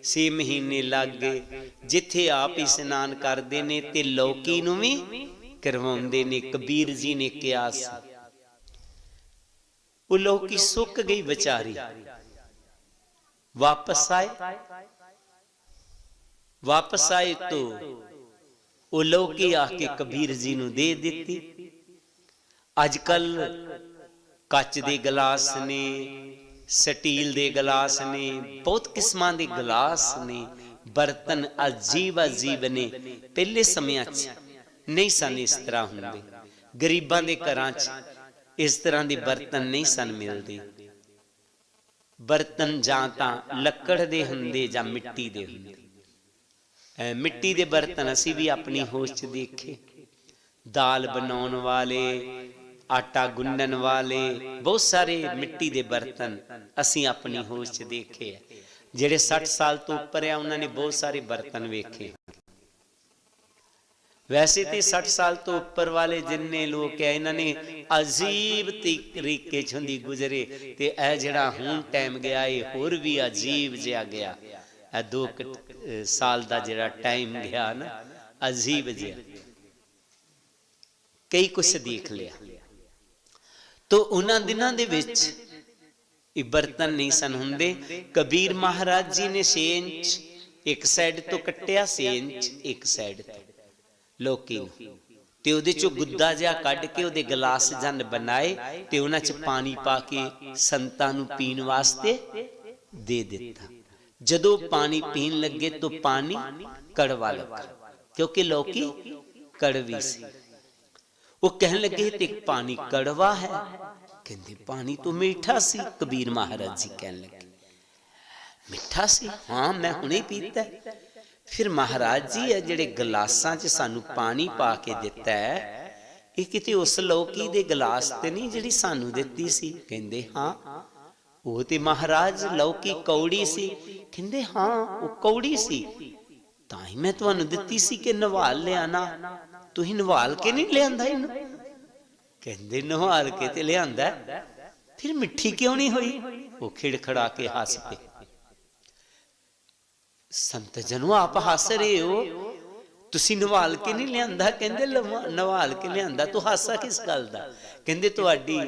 6 महीने लग गए। जिथे आप स्नान करते ने ते लौकी नूं भी करवाउंदे ने। कबीर जी ने कहा सी, वो लौकी सुक गई बेचारी, वापस आए तो वो लौकी आके कबीर जी नूं दे दिती। अजकल कच दे गिलास ने, स्टील दे गिलास ने, बहुत किस्मां दे गिलास ने, बर्तन अजीब अजीब ने। पहले समयां च नहीं सन इस तरह हुंदे, गरीबां दे घरां च इस तरह दे बर्तन नहीं सन मिलदे। बर्तन जां तां लक्कड़ दे हुंदे जां मिट्टी दे हुंदे। मिट्टी दे बर्तन असी भी अपनी होश च देखे, दाल बनाउण वाले, आटा गुन्नण वाले, बहुत सारे मिट्टी दे बर्तन असी अपनी होश च देखे। जिहड़े 60 साल तो उपर है उन्होंने बहुत सारे बर्तन वेखे। वैसे तो 60 साल तो उपर वाले जिन्ने लोग है इन्होंने अजीब तरीके च हुंदी गुजरे, ते यह जिहड़ा हुण टाइम गया ये होर भी अजीब जिहा गया। 2 साल का जिहड़ा टाइम गया ना, अजीब जिहा, कई कुछ देख लिया। तो उन्हां दिनां दे विच बर्तन नहीं सन हुंदे। कबीर महाराज जी ने 6 इंच एक साइड तो कट्टिया, 6 इंच एक साइड लौकी ते उहदे चों गुद्दा जिहा कढ के उहदे गिलास जन बनाए ते उन्हां च पानी पा के संतां नूं पीण वास्ते दे दिता। जदों पानी पीण लगे तो पानी कड़वा लगा, क्योंकि लौकी कड़वी सी। वो कहने लगे ते पानी कड़वा है, कहते पानी तो मीठा सी। कबीर महाराज जी कहने लगे मीठा सी? हाँ मैं हुणे पीता। फिर महाराज जी है जिहड़े गिलासां च सानू पानी पा के दिता है, ये किते उस लौकी दे गिलास ते नहीं जिहड़ी सानू दित्ती सी? कहंदे हाँ। वो ते महाराज लौकी कौड़ी सी? कहंदे हाँ वो कौड़ी सी, तां ही मैं तुहानू दित्ती सी कि नवाल लियाना, तुसीं नवाल के नहीं लियांदा इहनूं? कहंदे नवाल के ते लियांदा, फिर मिठी क्यों नहीं हुई? वो खिड़खड़ा के हस पे। संत जनो आप हस रहे हो, तुसी नवाल के नहीं लियांदा? कहंदे नवाल के लियांदा। तू हासा किस गल दा? कहंदे तुहाडी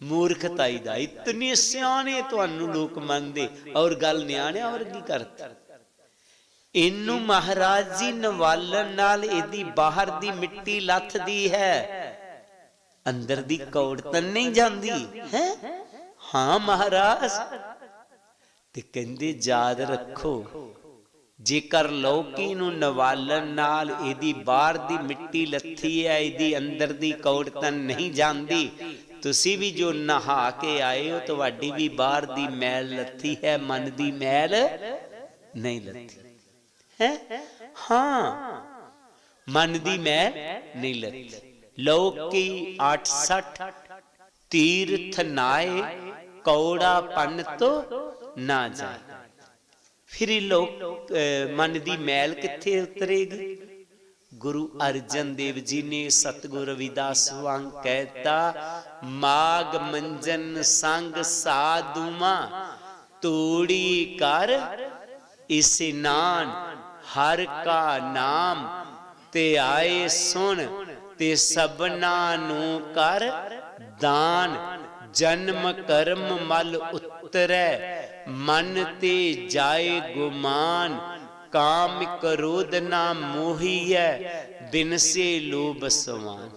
मूर्खताई दा। इतने सियाने तुहानू लोक मनदे और गल न्याणियां वर्गी करता। इनू महाराज जी नवालन नाल इहदी बाहर दी मिट्टी लथदी है, अंदर दी कौड़ तन नहीं जांदी है। हाँ महाराज, ते कहंदे याद रखो, जेकर लौकी नू नवालन नाल इहदी बाहर दी मिट्टी लथी है, इहदी अंदर दी कौड़ तन नहीं जांदी, तुसी भी जो नहा के आए हो तुहाडी भी बाहर दी मैल लथी है, मन दी मैल नहीं लथी है। हाँ, मन दी मैल नहीं लथी। लौकी 68 तीर्थ नाए, कौड़ा पन तो ना जाए। फिर लोग मन दी मैल किथे उतरेगी? गुरु अर्जन देव जी ने सतगुर रविदास वांग कहता, माग मंजन संग साधुमा तोड़ी कर इस्नान, हर का नाम ते आए सुन, ते सबना नू कर दान, जन्म कर्म मल उतरै, मन ते जाए गुमान, काम क्रोध ना मोहिए, बिन से लोभ समान।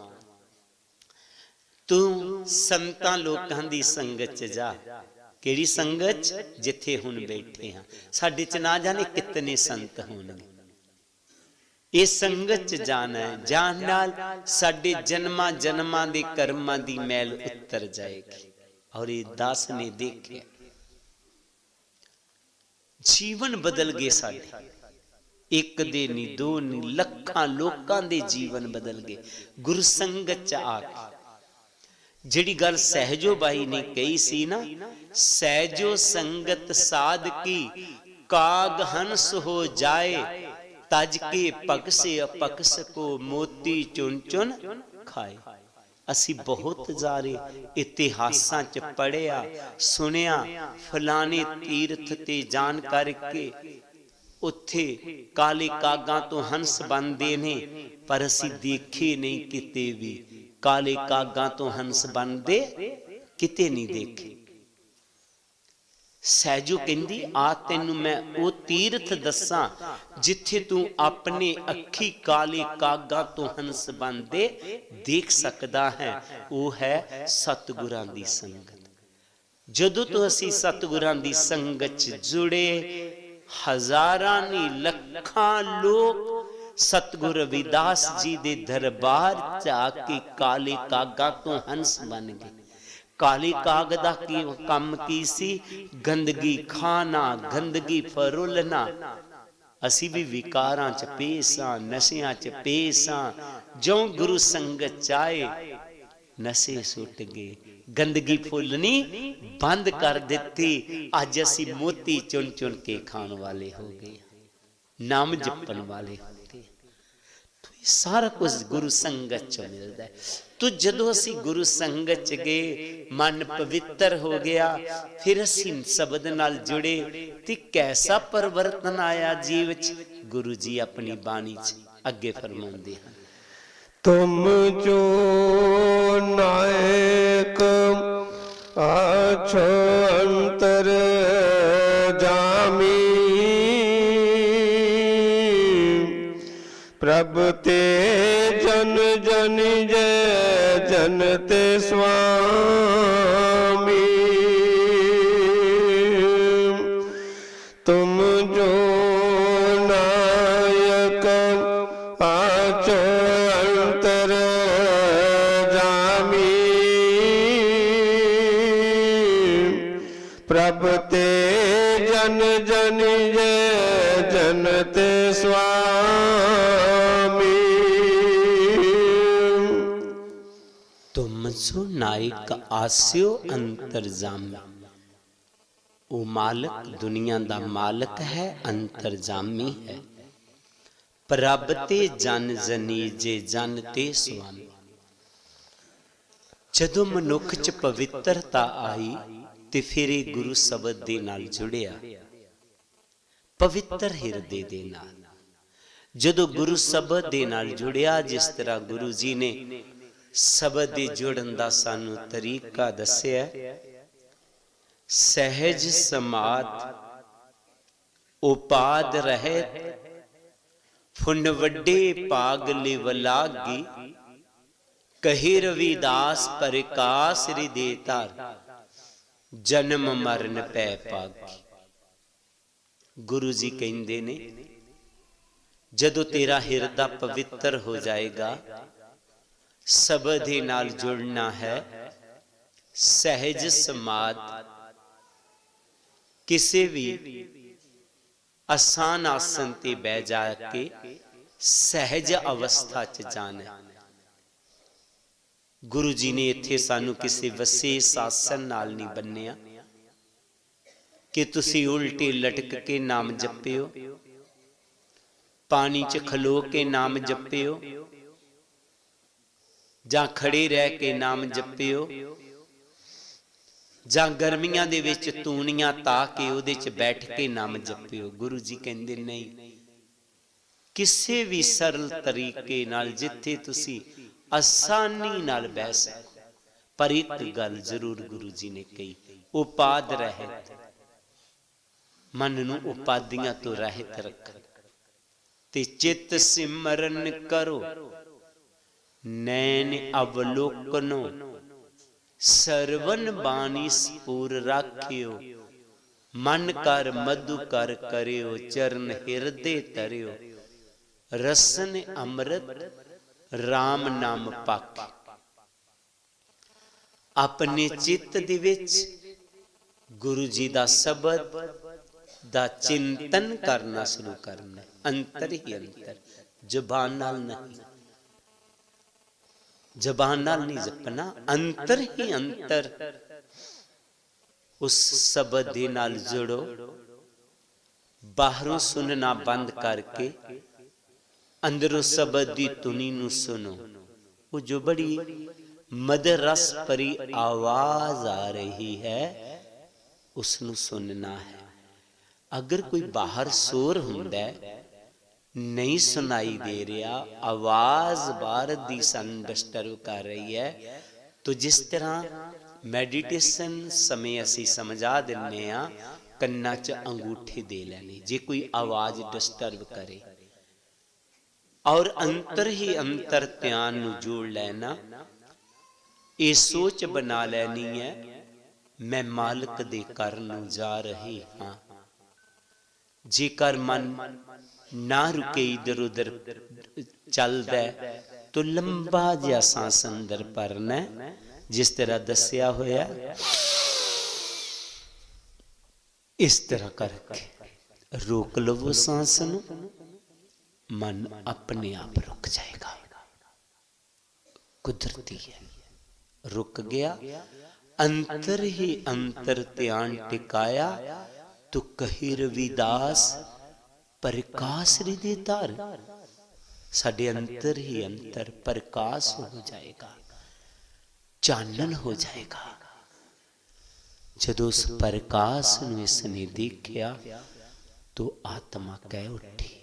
तू संतां लोकां दी संगत च जा। केड़ी संगत? जिथे हुण बैठे हाँ। साडे च ना जाने कितने संत होणगे। ये संगत च जाना है, जान नाल साडे जन्मां जन्मां दे कर्मां दी मैल उतर जाएगी। और ये दास ने देखे, जीवन बदल गए साडे। एक दे नी, दो नी, लखां लोकां दे जीवन बदल गए गुरु संगत च आके। जिहड़ी गल सहजो बाई ने कही सी ना, सहजो संगत साध की, काग हंस हो जाए, तज के पगसे अपकस को, मोती चुन चुन खाए। असी बहुत जारे इतिहासां च पढ़िया सुनिया, फलाने तीर्थ ते जान करके उत्थे काले कागां तो हंस बनदे ने, पर असी देखे नहीं किते भी काले कागां तो हंस बनदे, किते नहीं देखे। सहजो कहंदी, आ तैनू मैं ओ तीर्थ दसां जिथे तू अपने अखी काले कागां तो हंस बनदे देख सकदा है। वो है सतगुरां दी संगत। जदों तो असी सतगुरां दी संगत च जुड़े, हजारां नी लखां लोग सतगुर रविदास जी दे दरबार जाके काले कागा तो हंस बन गए। काले काग दा की कम की सी? गंदगी खाना, गंदगी फरोलना। असी भी विकारां च पेसां, नशियां च पेसां। जो गुरु संगत चाहे नशे सुट गए, गंदगी फुलनी बंद कर दी। अज असी मोती चुन चुन के खाण वाले हो गए, नाम जपन वाले हो गए। तो ये सारा कुछ गुरु संगत च मिलता है। तो जदों असी गुरु संगत च गए, मन पवित्र हो गया, फिर असी शब्द नाल जुड़े ते कैसा परिवर्तन आया जीव च। गुरु जी अपनी बाणी च अगे फरमाउंदे हैं, तुम जो नायक आछो अंतर जामी, प्रभ ते जन जन जय जन ते स्वामी। तुम जो नायक आछो अंतर जामी, प्रभ ते जन जन जय जन ते स्वामी। तुम सो नायक आस्यो अंतरजामी। वो मालक दुनिया दा मालक है, अंतरजामी है। प्रभ ते जन जनीजे जन ते स्वामी। ਜਦੋਂ ਮਨੁੱਖ 'ਚ ਪਵਿੱਤਰਤਾ ਆਈ ਤੇ ਫਿਰ ਇਹ ਗੁਰੂ ਸ਼ਬਦ ਦੇ ਨਾਲ ਜੁੜਿਆ, ਪਵਿੱਤਰ ਹਿਰਦੇ ਦੇ ਨਾਲ। ਜਦੋਂ ਗੁਰੂ ਸ਼ਬਦ ਦੇ ਨਾਲ ਜੁੜਿਆ, ਜਿਸ ਤਰ੍ਹਾਂ ਗੁਰੂ ਜੀ ਨੇ ਸ਼ਬਦ ਦੇ ਜੁੜਨ ਦਾ ਸਾਨੂੰ ਤਰੀਕਾ ਦੱਸਿਆ, ਸਹਿਜ ਸਮਾਤ ਉਪਾਦ ਰਹਿਤ, ਫੁੰਡ ਵੱਡੇ ਭਾਗ ਲਿਵ ਲਾਗੀ, ਕਹੀ ਰਵਿਦਾਸ ਪ੍ਰਕਾਸ਼ ਹਿਰਦੇ ਧਾਰ, ਜਨਮ ਮਰਨ ਪੈ ਪਾਗੀ। ਗੁਰੂ ਜੀ ਕਹਿੰਦੇ ਨੇ, ਜਦੋਂ ਤੇਰਾ ਹਿਰਦਾ ਪਵਿੱਤਰ ਹੋ ਜਾਏਗਾ, ਸ਼ਬਦ ਦੇ ਨਾਲ ਜੁੜਨਾ ਹੈ, ਸਹਿਜ ਸਮਾਧ, ਕਿਸੇ ਵੀ ਆਸਾਨ ਆਸਨ ਤੇ ਬਹਿ ਜਾ ਕੇ ਸਹਿਜ ਅਵਸਥਾ 'ਚ ਜਾਣਾ। ਗੁਰੂ ਜੀ ਨੇ ਇੱਥੇ ਸਾਨੂੰ ਕਿਸੇ ਵਿਸ਼ੇਸ਼ ਆਸਨ ਨਾਲ ਨਹੀਂ ਬੰਨਿਆ ਕਿ ਤੁਸੀਂ ਉਲਟੇ ਲਟਕ ਕੇ ਨਾਮ ਜਪਿਓ, ਪਾਣੀ 'ਚ ਖਲੋ ਕੇ ਨਾਮ ਜਪਿਓ, ਜਾਂ ਖੜੇ ਰਹਿ ਕੇ ਨਾਮ ਜਪਿਓ, ਜਾਂ ਗਰਮੀਆਂ ਦੇ ਵਿੱਚ ਤੂਣੀਆਂ ਤਾ ਕੇ ਉਹਦੇ 'ਚ ਬੈਠ ਕੇ ਨਾਮ ਜਪਿਓ। ਗੁਰੂ ਜੀ ਕਹਿੰਦੇ ਨਹੀਂ, ਕਿਸੇ ਵੀ ਸਰਲ ਤਰੀਕੇ ਨਾਲ, ਜਿੱਥੇ ਤੁਸੀਂ ਆਸਾਨੀ ਨਾਲ ਬਹਿ ਸਕੋ। ਪਰ ਇੱਕ ਗੱਲ ਜ਼ਰੂਰ ਗੁਰੂ ਜੀ ਨੇ ਕਹੀ, ਉਪਾਦ ਰਹਿਤ, ਮਨ ਨੂੰ ਉਪਾਦੀਆਂ ਤੋਂ ਰਹਿਤ ਰੱਖ ਤੇ ਚਿੱਤ ਸਿਮਰਨ ਕਰੋ, ਨੈਣ ਅਵਲੋਕਨੋ, ਸਰਵਨ ਬਾਣੀ ਸਪੂਰ ਰਾਖਿਓ, ਮਨ ਕਰ ਮਧੁ ਕਰ ਕਰਿਓ, ਚਰਨ ਹਿਰਦੇ ਤਰਿਓ, ਰਸਨ ਅੰਮ੍ਰਿਤ ਰਾਮ ਨਾਮ ਪਾਕੇ। ਆਪਣੇ ਚਿੱਤ ਦੇ ਵਿੱਚ ਗੁਰੂ ਜੀ ਦਾ ਸ਼ਬਦ ਦਾ ਚਿੰਤਨ ਕਰਨਾ ਸ਼ੁਰੂ ਕਰਨਾ, ਅੰਤਰ ਹੀ ਅੰਤਰ, ਜ਼ੁਬਾਨ ਨਾਲ ਨਹੀਂ, ਜ਼ਬਾਨ ਨਾਲ ਨਹੀਂ ਜਪਣਾ, ਅੰਤਰ ਹੀ ਅੰਤਰ। ਉਸ ਸ਼ਬਦ ਦੇ ਨਾਲ ਜੁੜੋ, ਬਾਹਰੋਂ ਸੁਣਨਾ ਬੰਦ ਕਰਕੇ ਅੰਦਰੋਂ ਸ਼ਬਦ ਦੀ ਧੁਨੀ ਨੂੰ ਸੁਣੋ। ਉਹ ਜੋ ਬੜੀ ਮਧੁਰ ਰਸ ਭਰੀ ਆਵਾਜ਼ ਆ ਰਹੀ ਹੈ, ਉਸ ਨੂੰ ਸੁਣਨਾ ਹੈ। ਅਗਰ ਕੋਈ ਬਾਹਰ ਸ਼ੋਰ ਹੁੰਦਾ, ਨਹੀਂ ਸੁਣਾਈ ਦੇ ਰਿਹਾ, ਆਵਾਜ਼ ਬਾਹਰ ਦੀ ਸਾਨੂੰ ਡਿਸਟਰਬ ਕਰ ਰਹੀ ਹੈ, तो जिस तरह मैडिटेशन समय असी समझा दिने आ, कन्ना च अंगूठे दे लेने जे कोई आवाज डिस्टर्ब करे, और अंतर ही अंतर ध्यान नू जोड़ लेना। ये सोच बना लेनी है, मैं मालिक दे घर नू जा रही हाँ। जेकर मन ना रुके इधर उधर चलदा तो लंबा जिहा सांस अंदर भरना, जिस तरह दसिया होया इस तरह करके रोक लो सांस नू, मन अपने आप रुक जाएगा। कुदरती है, रुक गया, अंतर ही अंतर ध्यान टिकाया तो कही रविदास प्रकाश हृदय धार। साडे अंतर ही अंतर प्रकाश हो जाएगा, चानन हो जाएगा। जदों उस प्रकाश नूं इसने देखा तो आत्मा कह उठी,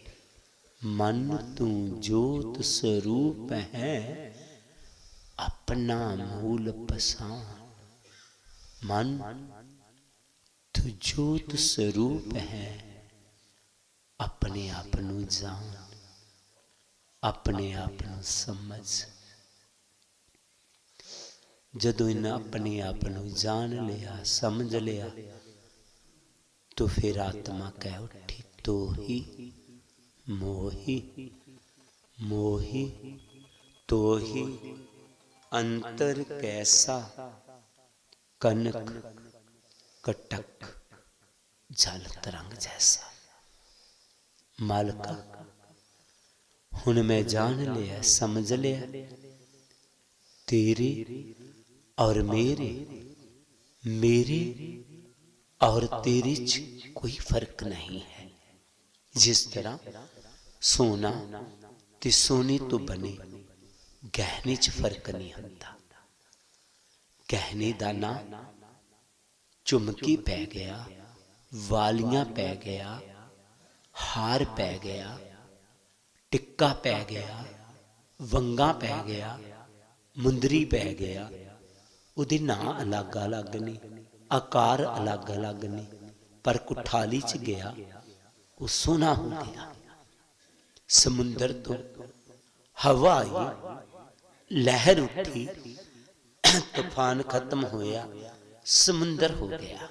मन तू जोत स्वरूप है अपना मूल पहचान। मन तू जोत स्वरूप है, अपने आप नूं जान, अपने आप नूं समझ। जदों इन्हें अपने आप नूं जान लिया, समझ लिया, तो फिर आत्मा कह उठी, तो ही मोही मोही तो ही अंतर कैसा कनक कटक जल तरंग जैसा। मालका हुण मैं जान लिया, समझ लिया, तेरे और मेरे और तेरे च कोई फर्क नहीं है। जिस तरह सोना ते सोने तो बने गहने च फर्क नहीं होता, गहने दा ना झुमकी पै गया, वालियां पै गया, हार पै गया, टिक्का पै गया, वंगा पै गया, मुंदरी पै गया। उहदे नां अलग अलग ने, आकार अलग अलग ने, पर कुठाली च गया वो सोना हो गया। समुंदर तो हवा आई, लहर उठी, तूफान खत्म होया, समुंदर हो गया।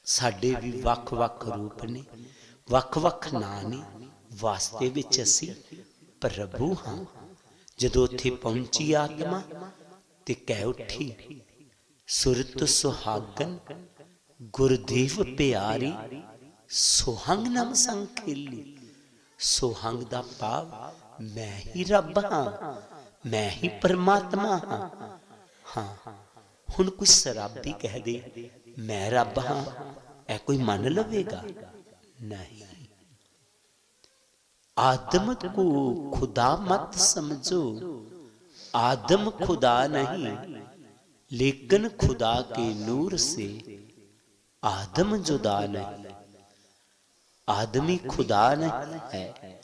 साडे भी वख वख रूप ने, वख वख नां ने, वास्ते विच असी प्रभु हाँ। जदों उत्थे पहुंची आत्मा ते कह उठी, सुरत सुहागन गुरदेव प्यारी, सोहंग नम संग खेली। सोहंग दा भाव मैं ही रब हाँ, मैं ही परमात्मा हाँ। हाँ, हुण कोई शराबी कह दे मैं रब हाँ, ऐ कोई मन लवेगा? नहीं। आदम को खुदा मत समझो, आदम खुदा नहीं, लेकिन खुदा के नूर से आदम जुदा नहीं। आदमी खुदा नहीं है,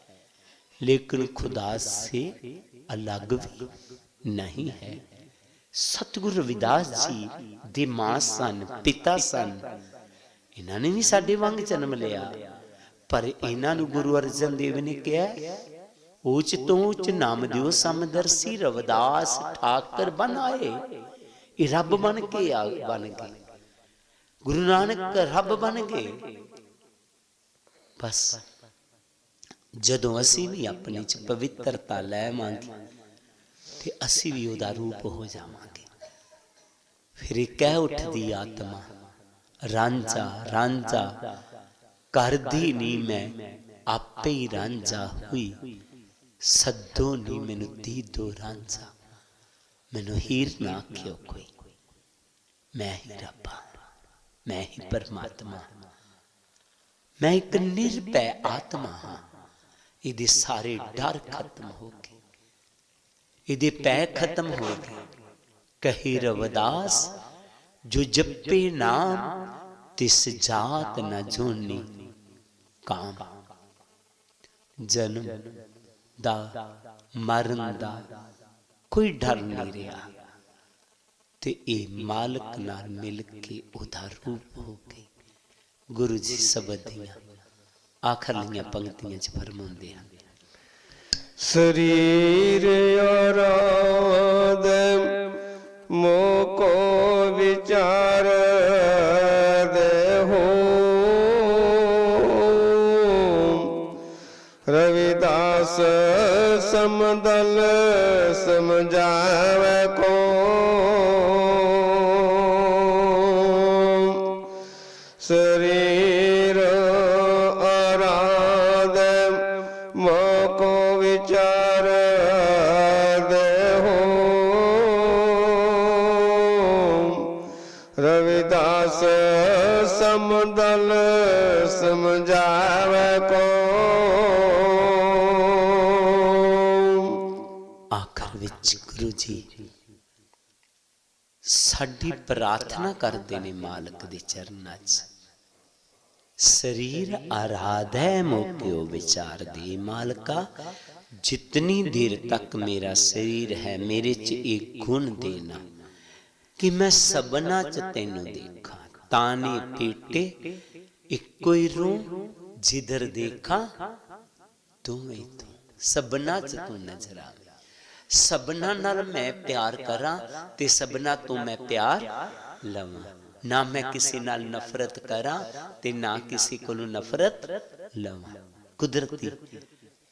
लेकिन खुदा से अलग भी नहीं है। सतगुरु रविदास जी दे मां सन, पिता सन। इन्हां ने भी साडे वांग जन्म लिया, पर इन्हां नूं गुरु अर्जन देव ने कहा, ऊच तो ऊच नाम दियो समदर्शी रविदास ठाकर बन आए। ये रब बन के बन गए, गुरु नानक रब बन गए। बस जदों असी भी अपने च पवित्रता लैवांगे ते असी भी उहदा रूप हो जावांगे। फिर एक कह उठदी आत्मा, रांझा रांझा करदी नी मैं आपे ही रांझा हुई। सदो नी मैनू दीदो रांझा, मैनू हीर ना आखियो कोई। मैं ही रब हाँ, मैं ही परमात्मा, मैं एक निर्भय आत्मा हाँ। इहदे सारे डर खत्म हो गए, इहदे पै खत्म हो गए। कहे रविदास जो जपे नाम, तिस जात न जोनी काम। जन्म दा मरण दा कोई डर नहीं रहा, ते ए मालक नाल मिल के उहदा रूप हो गई। गुरु जी शब्द दियां आखिरलियां पंक्तियां च फरमाउंदे हैं, शरीर आराध मोको विचार देहो। रविदास समदल समझावे को, शरीर आराध मोको विचार देहो। रविदास समदल समझावे को। आखिर विच गुरु जी साडी प्रार्थना करते ने मालक दे चरनां च, शरीर आराधै मोक्यो विचार दे। मालका जितनी देर तक मेरा शरीर है, मेरे च एक गुण देना कि मैं सबना च तैनू देखा। ताने पेटे इक्को ही रूं, जिधर देखा तू ही तू, सबना च तू नजर आवे। सबना नाल मैं प्यार करा ते सबना तो मैं प्यार लवां। ना मैं किसी नाल नफरत करा ते ना किसी कोलों नफरत लवां। कुदरती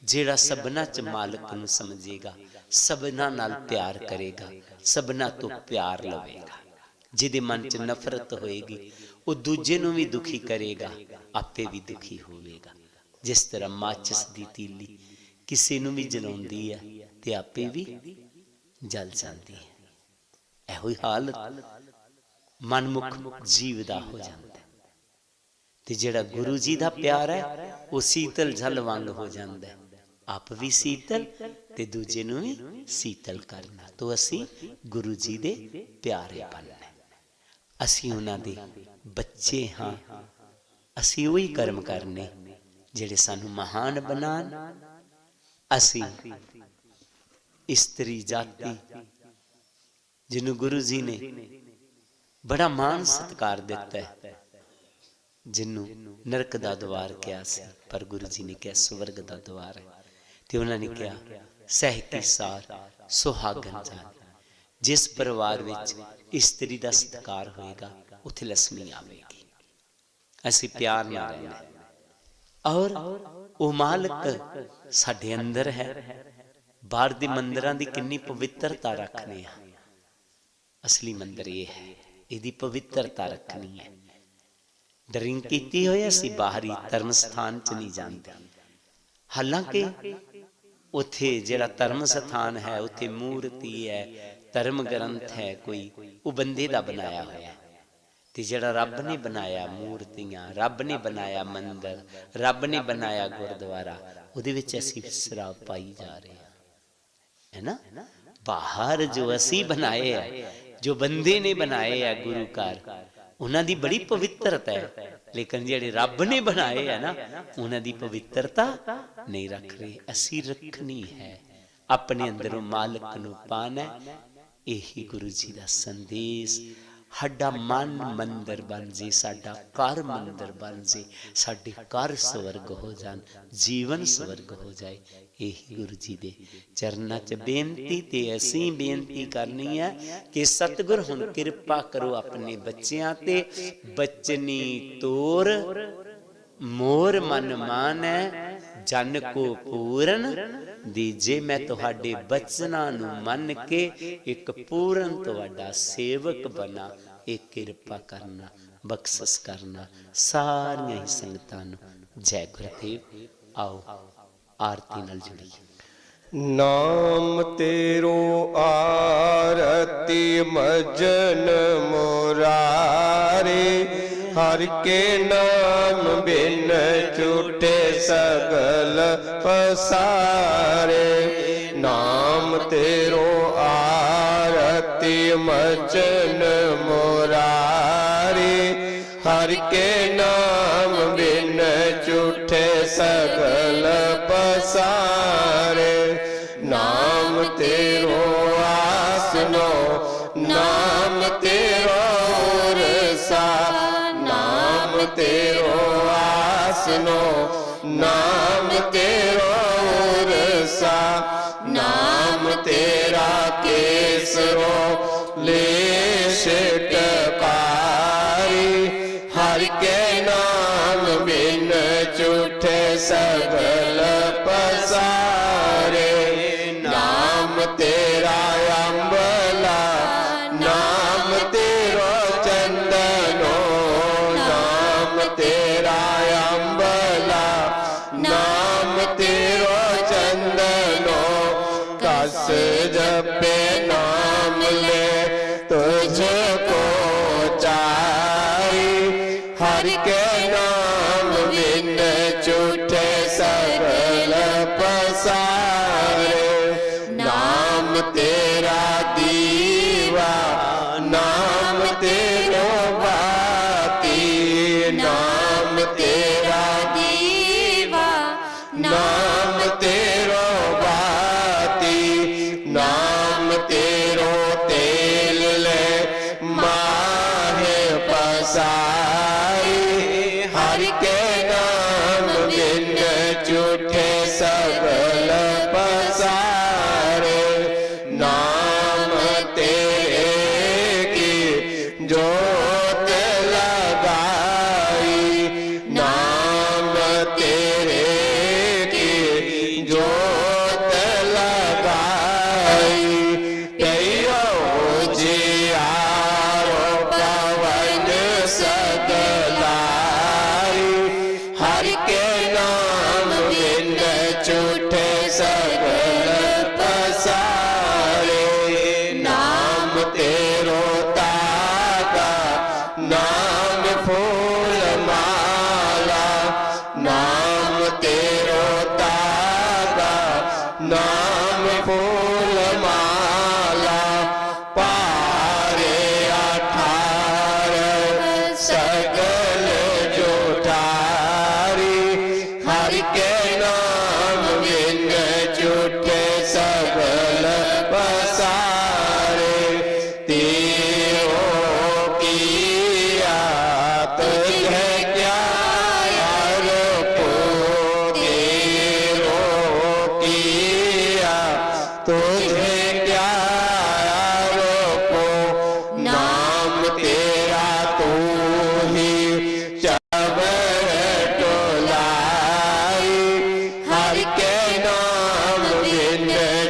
जेड़ा सबना च मालक नूं समझेगा, सबना नाल प्यार करेगा, सबना तो प्यार लवेगा। जिहदे मन च नफरत होएगी वो दूजे नूं भी दुखी करेगा, आपे भी दुखी होवेगा। जिस तरह माचिस दी तीली किसी नूं भी जलाउंदी है ते आपे भी जल जाती है। इहो ही हालत मनमुख जीव दा हो जाता है। ते जेड़ा गुरु जी दा प्यार है वो शीतल जल वांग हो जाता है। ਆਪ ਵੀ ਸੀਤਲ ਤੇ ਦੂਜੇ ਨੂੰ ਵੀ ਸੀਤਲ ਕਰਨਾ। ਤੋਂ ਅਸੀਂ ਗੁਰੂ ਜੀ ਦੇ ਪਿਆਰੇ ਬਣਨਾ, ਅਸੀਂ ਉਹਨਾਂ ਦੇ ਬੱਚੇ ਹਾਂ। ਅਸੀਂ ਉਹੀ ਕਰਮ ਕਰਨੇ ਜਿਹੜੇ ਸਾਨੂੰ ਮਹਾਨ ਬਣਾਉਣ। ਅਸੀਂ ਇਸਤਰੀ ਜਾਤੀ ਜਿਹਨੂੰ ਗੁਰੂ ਜੀ ਨੇ ਬੜਾ ਮਾਣ ਸਤਿਕਾਰ ਦਿੱਤਾ ਹੈ, ਜਿਹਨੂੰ ਨਰਕ ਦਾ ਦੁਆਰ ਕਿਹਾ ਸੀ, ਪਰ ਗੁਰੂ ਜੀ ਨੇ ਕਿਹਾ ਸਵਰਗ ਦਾ ਦੁਆਰ ਹੈ। ਤੇ ਉਹਨਾਂ ਨੇ ਕਿਹਾ ਸਹਿਤੀ ਸਾਰ ਸੁਹਾਗਨ ਜਾਨ। ਜਿਸ ਪਰਿਵਾਰ ਵਿੱਚ ਇਸਤਰੀ ਦਾ ਸਤਿਕਾਰ ਹੋਏਗਾ ਉੱਥੇ ਲక్ష్ਮੀ ਆਵੇਗੀ। ਅਸੀਂ ਪਿਆਰ ਨਾਲ ਰਹਿਣਾ ਔਰ ਉਹ ਮਾਲਕ ਸਾਡੇ ਅੰਦਰ ਹੈ। ਬਾਹਰ ਦੇ ਮੰਦਿਰਾਂ ਦੀ ਕਿੰਨੀ ਪਵਿੱਤਰਤਾ ਰੱਖਦੇ ਆ, ਅਸਲੀ ਮੰਦਿਰ ਇਹ ਹੈ, ਇਹਦੀ ਪਵਿੱਤਰਤਾ ਰੱਖਣੀ ਹੈ। ਡਰਿੰਕ ਕੀਤੀ ਹੋਈ ਅਸੀਂ ਬਾਹਰੀ ਧਰਮ ਸਥਾਨ ਚ ਨਹੀਂ ਜਾਂਦੇ। ਹਾਲਾਂਕਿ ਉੱਥੇ ਜਿਹੜਾ ਧਰਮ ਸਥਾਨ ਹੈ ਉੱਥੇ ਮੂਰਤੀ ਹੈ, ਧਰਮ ਗ੍ਰੰਥ ਹੈ, ਕੋਈ ਉਹ ਬੰਦੇ ਦਾ ਬਣਾਇਆ ਹੋਇਆ। ਤੇ ਜਿਹੜਾ ਰੱਬ ਨੇ ਬਣਾਇਆ ਮੂਰਤੀਆਂ, ਰੱਬ ਨੇ ਬਣਾਇਆ ਮੰਦਿਰ, ਰੱਬ ਨੇ ਬਣਾਇਆ ਗੁਰਦੁਆਰਾ, ਉਹਦੇ ਵਿੱਚ ਅਸੀਂ ਸ਼ਰਾਬ ਪਾਈ ਜਾ ਰਹੇ ਹਾਂ, ਹੈ ਨਾ। ਬਾਹਰ ਜੋ ਅਸੀਂ ਬਣਾਏ ਹੈ, ਜੋ ਬੰਦੇ ਨੇ ਬਣਾਏ ਹੈ ਗੁਰੂ ਘਰ, ਉਹਨਾਂ ਦੀ ਬੜੀ ਪਵਿੱਤਰਤਾ ਹੈ। ਲੇਕਿਨ ਜਿਹੜੇ ਰੱਬ ਨੇ ਬਣਾਏ ਹੈ ਨਾ, ਉਹਨਾਂ ਦੀ ਪਵਿੱਤਰਤਾ ਨਹੀਂ ਰੱਖ ਰਹੇ। ਅਸੀਂ ਰੱਖਣੀ ਹੈ, ਆਪਣੇ ਅੰਦਰੋਂ ਮਾਲਕ ਨੂੰ ਪਾਣਾ। ਇਹੀ ਗੁਰੂ ਜੀ ਦਾ ਸੰਦੇਸ਼। ਸਾਡਾ ਮਨ ਮੰਦਰ ਬਣ ਜੇ, ਸਾਡਾ ਘਰ ਮੰਦਰ ਬਣ ਜੇ, ਸਾਡੇ ਘਰ ਸਵਰਗ ਹੋ ਜਾਣ, ਜੀਵਨ ਸਵਰਗ ਹੋ ਜਾਏ। ਇਹੀ ਗੁਰੂ ਜੀ ਦੇ ਚਰਨਾਂ 'ਚ ਬੇਨਤੀ। ਤੇ ਅਸੀਂ ਬੇਨਤੀ ਕਰਨੀ ਹੈ ਕਿ ਸਤਿਗੁਰ ਹੁਣ ਕਿਰਪਾ ਕਰੋ ਆਪਣੇ ਬੱਚਿਆਂ ਤੇ। ਬਚਨੀ ਤੋਰ ਮੋਰ ਮਨ ਮਾਨੈ, ਜਨ ਕੋ ਪੂਰਨ ਦੀਜੇ। ਮੈਂ ਤੁਹਾਡੇ ਬਚਨਾਂ ਨੂੰ ਮੰਨ ਕੇ ਇੱਕ ਪੂਰਨ ਤੁਹਾਡਾ ਸੇਵਕ ਬਣਾ। ਇਹ ਕਿਰਪਾ ਕਰਨਾ, ਬਖਸ਼ਿਸ਼ ਕਰਨਾ ਸਾਰੀਆਂ ਹੀ ਸੰਗਤਾਂ ਨੂੰ। ਜੈ ਗੁਰਦੇਵ। ਆਓ ਆਰਤੀ ਨਾਲ ਜੁੜੀਏ। ਨਾਮ ਤੇਰੋ ਆਰਤੀ ਮਜਨ ਮੁਰਾਰੇ, ਹਰ ਕੇ ਨਾਮ ਬਿਨ ਝੂਠੇ ਸਗਲ ਪਸਾਰੇ। ਨਾਮ ਤੇਰੋ ਆਰਤੀ ਮਜਨ ਮੁਰਾਰੇ, ਹਰ ਕੇ ਨਾਮ ਬਿਨ ਝੂਠੇ ਸਗਲ ਪਸਾਰੇ। ਨਾਮ ਤੇਰੋ ਆਸਨੋ, ਨਾਮ ਤੇਰੋ ਰਸਾ, ਨਾਮ ਤੇਰੋ ਆਸਨੋ, ਨਾਮ ਤੇਰੋ ਰਸਾ। ਨਾਮ ਤੇਰਾ ਕੇਸਰੋ ਲੇਸ਼ ਟਕਾਰੀ, ਹਰ ਕੇ ਨਾਮ ਬਿਨ ਝੂਠੇ ਸਗਲ ਪਸਾਰੇ। ਨਾਮ ਤੇਰਾ ਅੰਬਲਾ, ਨਾਮ ਤੇਰਾ ਚੰਦਨੋ, ਨਾਮ ਤੇਰਾ ਅੰਬਲਾ, ਨਾਮ ਤੇਰਾ ਚੰਦਨੋ। ਕਸ ਜਪੇ ਨਾਮ ਲੈ ਤੁਝ ਕੋ ਚਾਈ, ਹਰ ਕੇ ਨਾਮ ਬਿਨ ਝੂਠੇ ਸਗਲ ਪਸਾਰੇ। ਨਾਮ ਤੇਰਾ ਦੀਵਾ, ਨਾਮ ਤੇਰਾ ਬਾਤੀ, ਨਾਮ ਤੇਰਾ ਦੀਵਾ, ਨਾਮ ਤੇਰਾ ਬਾਤੀ। ਨਾਮ ਤੇਰੋ ਤੇਲ ਲੈ ਮਾਹੇ ਪਸਾਈ, ਹਰ ਕੇ ਨਾਮ ਬਿਨ ਝੂਠੇ ਸਗਲ ਪਸਾਰੇ। ਨਾਮ ਤੇਰੇ ਕੀ ਜੋਤ ਲਗਾਈ, ਨਾਮ ਤੇਰੇ ਕੀ ਜੋਤ ਲਗਾਈ। ਕਈਓ ਜਿਆਰੋ ਪਵਨ ਸਗਲਾਈ, ਹਰ ਕੇ ਨਾਮ ਬਿਨ ਝੂਠੇ ਸਗਲ ਪਸਾਰੇ। ਨਾਮ ਤੇਰੋ ਤਾਗਾ, ਨਾਮ ਫੂਲ ਮਾਲਾ, ਨਾਮ के नाम बिन झूठे सगल पसारे। तीरों किया तुझे क्या यार को, तीरों किया तुझे क्या यार को, नाम तेरा तू ही चबर टोलाई। हर के नाम बिन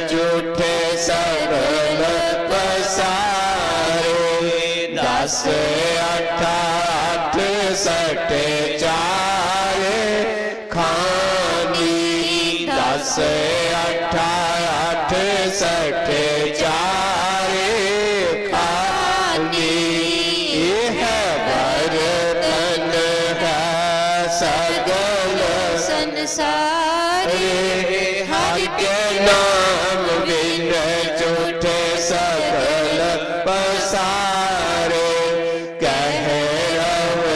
झूठे सगल पसारे। 10 8 8 सटे चारे खानी, 10 8 8 सटे चारे खानी। है बर्तन है सगल संसार। हर के नाम बिन झूठे सगल पसारे। कह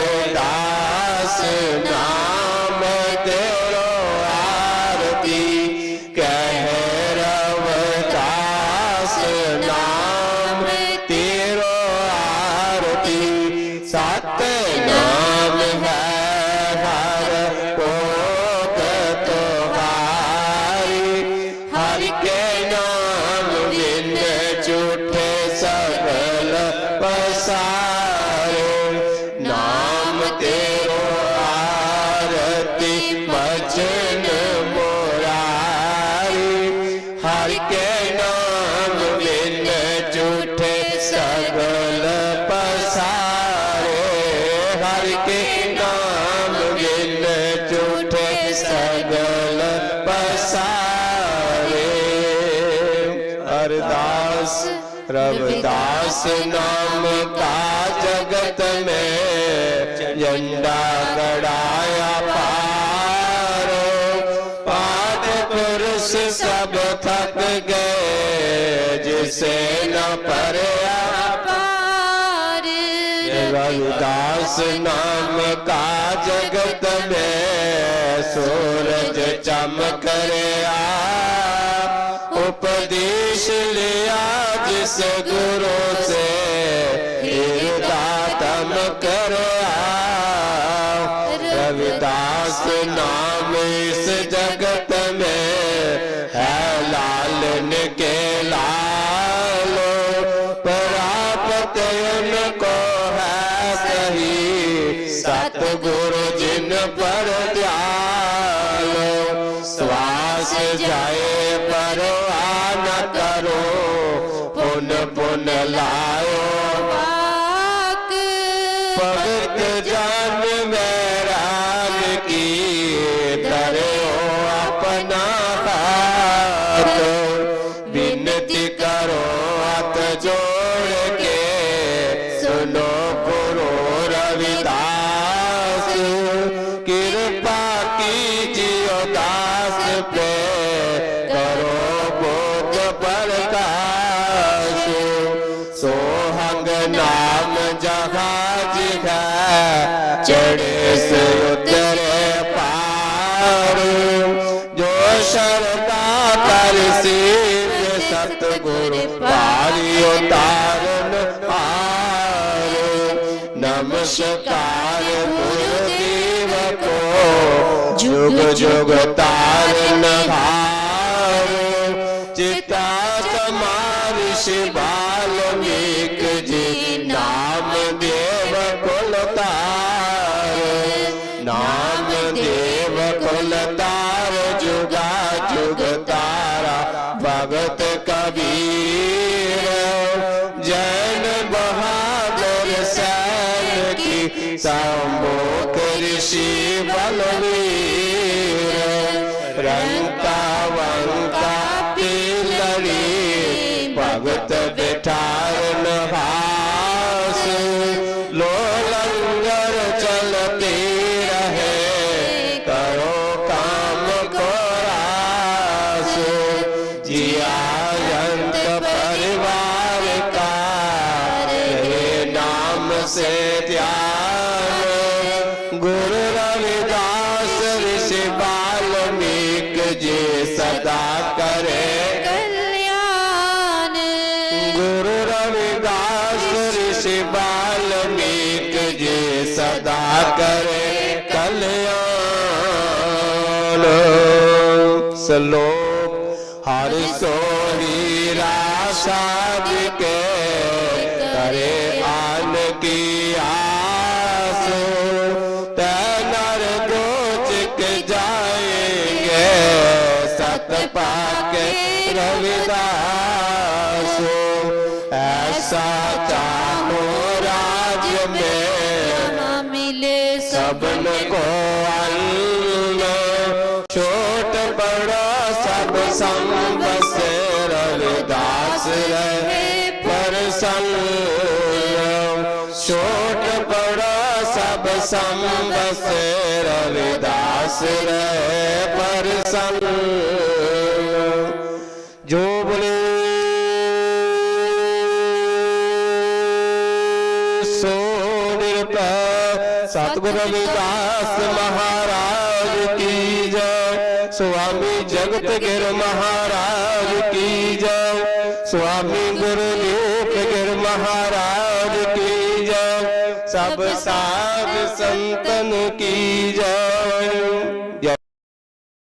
रविदास नाम तेरो आरती, कह रविदास नाम तेरो आरती। 7 नाम है हर कोक तुम्हारी। हर के नाम बिन झूठे सगल पसारे। नाम तेरो आरती भजन मुरारी। हर के नाम बिन झूठे सगल पसारे। हर के नाम बिन झूठे सगल पसारे। अरदास रविदास नाम का जगत में झंडा गड़ाया पार। पाठ पुरुष सब थक गए जिसे न परया पार। रविदास नाम का जगत में सूरज चमक रहा। उपदेश लिया जिस गुरु से दातम करया। रविदास नाम इस जगत में है लालन के लाल। प्राप्त उनको है सही सतगुरु जिन पर दयाल। श्वास जाए परवाह न करो, पुन पुन लाओ पाक। भगत जान मैरान की धरो अपना हाथ। विनती करो हाथ जोड़ के सुनो गुरु रविदास। कृपा कीजिए दास पे करो बोध प्रकाश। सोहंग नाम जहाज है चढ़े से उतरे पार। जो शरदा कर सीध सतगुरु पारी उतारन हार। नमस्कार गुरुदेव को जुग जुग तारन हार। चिता समार शिवाल्मीक जी नाम देव कुल तार। नाम देव कुल तार जुगा जुग तारा भगत कबीर। जैन बहादुर सैन की सम्मुख ऋषि बलवीर। रंका वंका तिलड़ी भगत बिठारन हास। लो लंगर चलते रहे करो काम को रास। जिया अंत परिवार का रहे नाम से ध्यान। गुरु रविदास ऋषि बाल मान सलोक हर सोही राशा के करे आन की आस तैनर गोच के जाएंगे सत पाके रविदास ऐसा चाहो राज्य में यहाँ मिले सबन को अन्न छोट बड़ा सब संग से रविदास रहे प्रसन्न छोट बड़ा सब संग से रविदास रहे प्रसन्न जो बोले सो निरपै सतगुरु रविदास महाराज की जय स्वामी जगत गिर महाराज की जय स्वामी गुरुदेव गिर महाराज की जय सब साध संतन की जय।